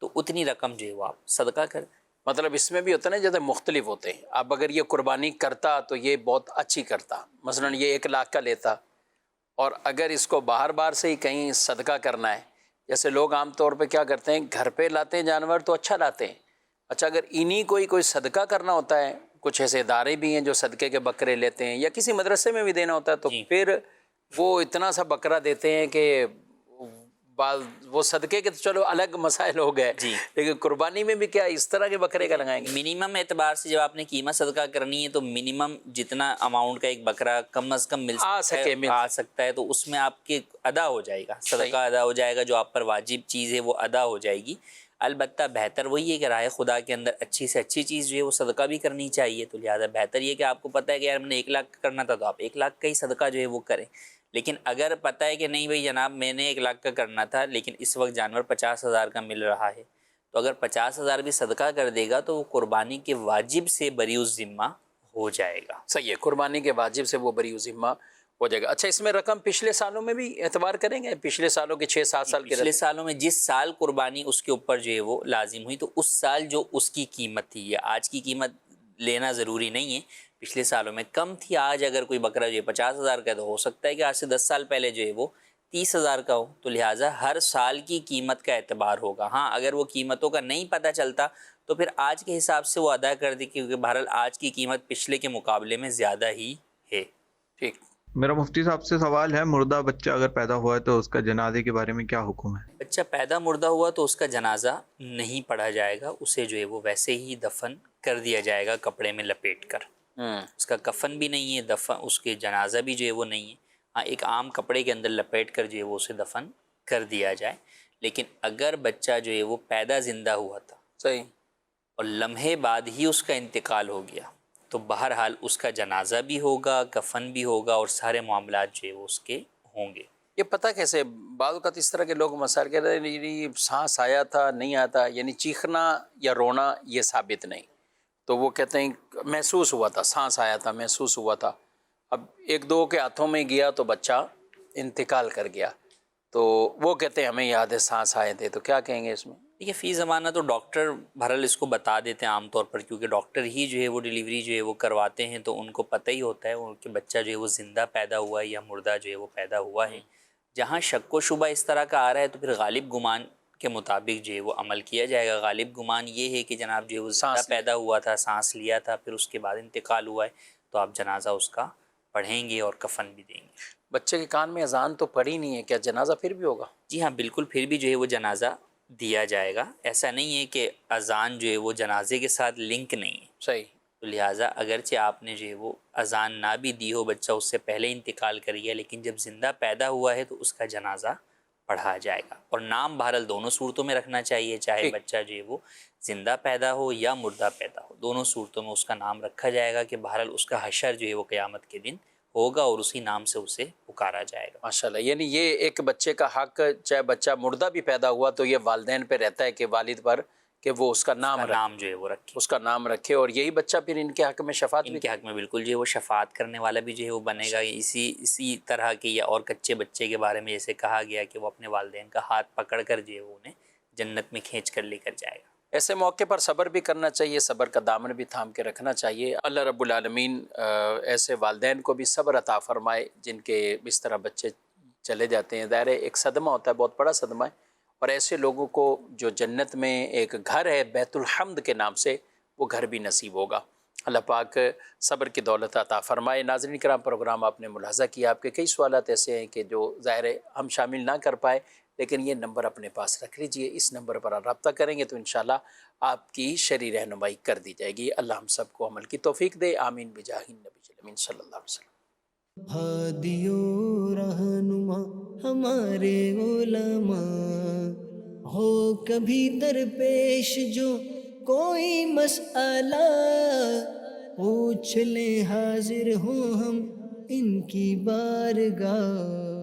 تو اتنی رقم جو ہے وہ آپ صدقہ کر. مطلب اس میں بھی ہوتا ہے نا جیسے مختلف ہوتے ہیں. اب اگر یہ قربانی کرتا تو یہ بہت اچھی کرتا, مثلا یہ 1 لاکھ کا لیتا, اور اگر اس کو باہر باہر سے ہی کہیں صدقہ کرنا ہے, جیسے لوگ عام طور پہ کیا کرتے ہیں گھر پہ لاتے ہیں جانور تو اچھا لاتے ہیں, اچھا اگر انہی کوئی صدقہ کرنا ہوتا ہے, کچھ ایسے ادارے بھی ہیں جو صدقے کے بکرے لیتے ہیں, یا کسی مدرسے میں بھی دینا ہوتا ہے, تو پھر وہ اتنا سا بکرا دیتے ہیں کہ وہ صدقے کے تو چلو الگ مسائل ہو گئے, لیکن قربانی میں بھی کیا اس طرح کے بکرے کا لگائیں گے؟ منیمم اعتبار سے جب آپ نے قیمت صدقہ کرنی ہے تو منیمم جتنا اماؤنٹ کا ایک بکرا کم از کم آ سکتا ہے تو اس میں آپ کے ادا ہو جائے گا, صدقہ ادا ہو جائے گا, جو آپ پر واجب چیز ہے وہ ادا ہو جائے گی. البتہ بہتر وہی ہے کہ راہ خدا کے اندر اچھی سے اچھی چیز جو ہے وہ صدقہ بھی کرنی چاہیے. تو لہٰذا بہتر یہ کہ آپ کو پتہ ہے کہ یار ہم نے 1 لاکھ کرنا تھا تو آپ 1 لاکھ کا ہی صدقہ جو ہے وہ کریں. لیکن اگر پتہ ہے کہ نہیں بھئی جناب میں نے 1 لاکھ کا کرنا تھا لیکن اس وقت جانور 50,000 کا مل رہا ہے, تو اگر 50,000 بھی صدقہ کر دے گا تو وہ قربانی کے واجب سے بری الذمہ ہو جائے گا. صحیح ہے, قربانی کے واجب سے وہ بری الذمہ ہو جائے گا. اچھا اس میں رقم پچھلے سالوں میں بھی اعتبار کریں گے, پچھلے سالوں کے 6-7 سال کے پچھلے سالوں میں جس سال قربانی اس کے اوپر جو ہے وہ لازم ہوئی تو اس سال جو اس کی قیمت تھی, یا آج کی قیمت لینا ضروری نہیں ہے, پچھلے سالوں میں کم تھی, آج اگر کوئی بکرا جو ہے 50,000 کا تو ہو سکتا ہے کہ آج سے 10 سال پہلے جو ہے وہ 30,000 کا ہو. تو لہٰذا ہر سال کی قیمت کا اعتبار ہوگا. ہاں اگر وہ قیمتوں کا نہیں پتہ چلتا تو پھر آج کے حساب سے وہ ادا کر دی, کیونکہ بہرحال آج کی قیمت پچھلے کے مقابلے میں زیادہ ہی ہے. ٹھیک. میرا مفتی صاحب سے سوال ہے, مردہ بچہ اگر پیدا ہوا ہے تو اس کا جنازے کے بارے میں کیا حکم ہے؟ بچہ پیدا مردہ ہوا تو اس کا جنازہ نہیں پڑھا جائے گا, اسے جو ہے وہ ویسے ہی دفن کر دیا جائے گا کپڑے میں لپیٹ کر. اس کا کفن بھی نہیں ہے, دفن اس کے جنازہ بھی جو ہے وہ نہیں ہے. ہاں ایک عام کپڑے کے اندر لپیٹ کر جو ہے وہ اسے دفن کر دیا جائے. لیکن اگر بچہ جو ہے وہ پیدا زندہ ہوا تھا صحیح اور لمحے بعد ہی اس کا انتقال ہو گیا تو بہرحال اس کا جنازہ بھی ہوگا, کفن بھی ہوگا اور سارے معاملات جو ہے وہ اس کے ہوں گے. یہ پتہ کیسے بعض اوقات اس طرح کے لوگ مسائل کہہ رہے ہیں یعنی سانس آیا تھا نہیں آتا, یعنی چیخنا یا رونا یہ ثابت نہیں, تو وہ کہتے ہیں محسوس ہوا تھا, سانس آیا تھا, محسوس ہوا تھا. اب ایک دو کے ہاتھوں میں گیا تو بچہ انتقال کر گیا, تو وہ کہتے ہیں ہمیں یاد ہے سانس آئے تھے, تو کیا کہیں گے اس میں؟ دیکھیے فی زمانہ تو ڈاکٹر بہرحال اس کو بتا دیتے ہیں عام طور پر, کیونکہ ڈاکٹر ہی جو ہے وہ ڈیلیوری جو ہے وہ کرواتے ہیں, تو ان کو پتہ ہی ہوتا ہے کہ بچہ جو ہے وہ زندہ پیدا ہوا ہے یا مردہ جو ہے وہ پیدا ہوا ہے. جہاں شک و شبہ اس طرح کا آ رہا ہے تو پھر غالب گمان کے مطابق جو ہے وہ عمل کیا جائے گا. غالب گمان یہ ہے کہ جناب جو ہے وہ زندہ پیدا ہوا تھا, سانس لیا تھا, پھر اس کے بعد انتقال ہوا ہے, تو آپ جنازہ اس کا پڑھیں گے اور کفن بھی دیں گے. بچے کے کان میں اذان تو پڑھی نہیں ہے, کیا جنازہ پھر بھی ہوگا؟ جی ہاں بالکل, پھر بھی جو ہے وہ جنازہ دیا جائے گا. ایسا نہیں ہے کہ اذان جو ہے وہ جنازے کے ساتھ لنک نہیں ہے. صحیح. تو لہٰذا اگرچہ آپ نے جو ہے وہ اذان نہ بھی دی ہو, بچہ اس سے پہلے انتقال کر گیا, لیکن جب زندہ پیدا ہوا ہے تو اس کا جنازہ پڑھا جائے گا. اور نام بہرحال دونوں صورتوں میں رکھنا چاہیے, چاہے بچہ جو ہے وہ زندہ پیدا ہو یا مردہ پیدا ہو, دونوں صورتوں میں اس کا نام رکھا جائے گا کہ بہرحال اس کا حشر جو ہے وہ قیامت کے دن ہوگا اور اسی نام سے اسے پکارا جائے گا. ماشاءاللہ, یعنی یہ ایک بچے کا حق, چاہے بچہ مردہ بھی پیدا ہوا تو یہ والدین پہ رہتا ہے کہ والد پر کہ وہ اس کا نام جو ہے وہ رکھے, اس کا نام رکھے, اور یہی بچہ پھر ان کے حق میں شفاعت ان کے حق میں بالکل جو ہے وہ شفاعت کرنے والا بھی جو ہے وہ بنے گا. اسی طرح کے یا اور کچے بچے کے بارے میں جیسے کہا گیا کہ وہ اپنے والدین کا ہاتھ پکڑ کر جو ہے وہ انہیں جنت میں کھینچ کر لے کر جائے گا. ایسے موقع پر صبر بھی کرنا چاہیے, صبر کا دامن بھی تھام کے رکھنا چاہیے. اللہ رب العالمین ایسے والدین کو بھی صبر عطا فرمائے جن کے اس طرح بچے چلے جاتے ہیں. ظاہر ہے ایک صدمہ ہوتا ہے, بہت بڑا صدمہ ہے, اور ایسے لوگوں کو جو جنت میں ایک گھر ہے بیت الحمد کے نام سے, وہ گھر بھی نصیب ہوگا. اللہ پاک صبر کی دولت عطا فرمائے. ناظرین کرام, پروگرام آپ نے ملاحظہ کیا, آپ کے کئی سوالات ایسے ہیں کہ جو ظاہر ہے ہم شامل نہ کر پائے, لیکن یہ نمبر اپنے پاس رکھ لیجئے. اس نمبر پر آپ رابطہ کریں گے تو انشاءاللہ آپ کی شرعی رہنمائی کر دی جائے گی. اللہ ہم سب کو عمل کی توفیق دے. آمین بجاہ النبی الامین صلی اللہ علیہ وسلم. ہادی و رہنما ہمارے علماء, ہو کبھی درپیش جو کوئی مسئلہ, پوچھ لیں حاضر ہوں ہم ان کی بارگاہ.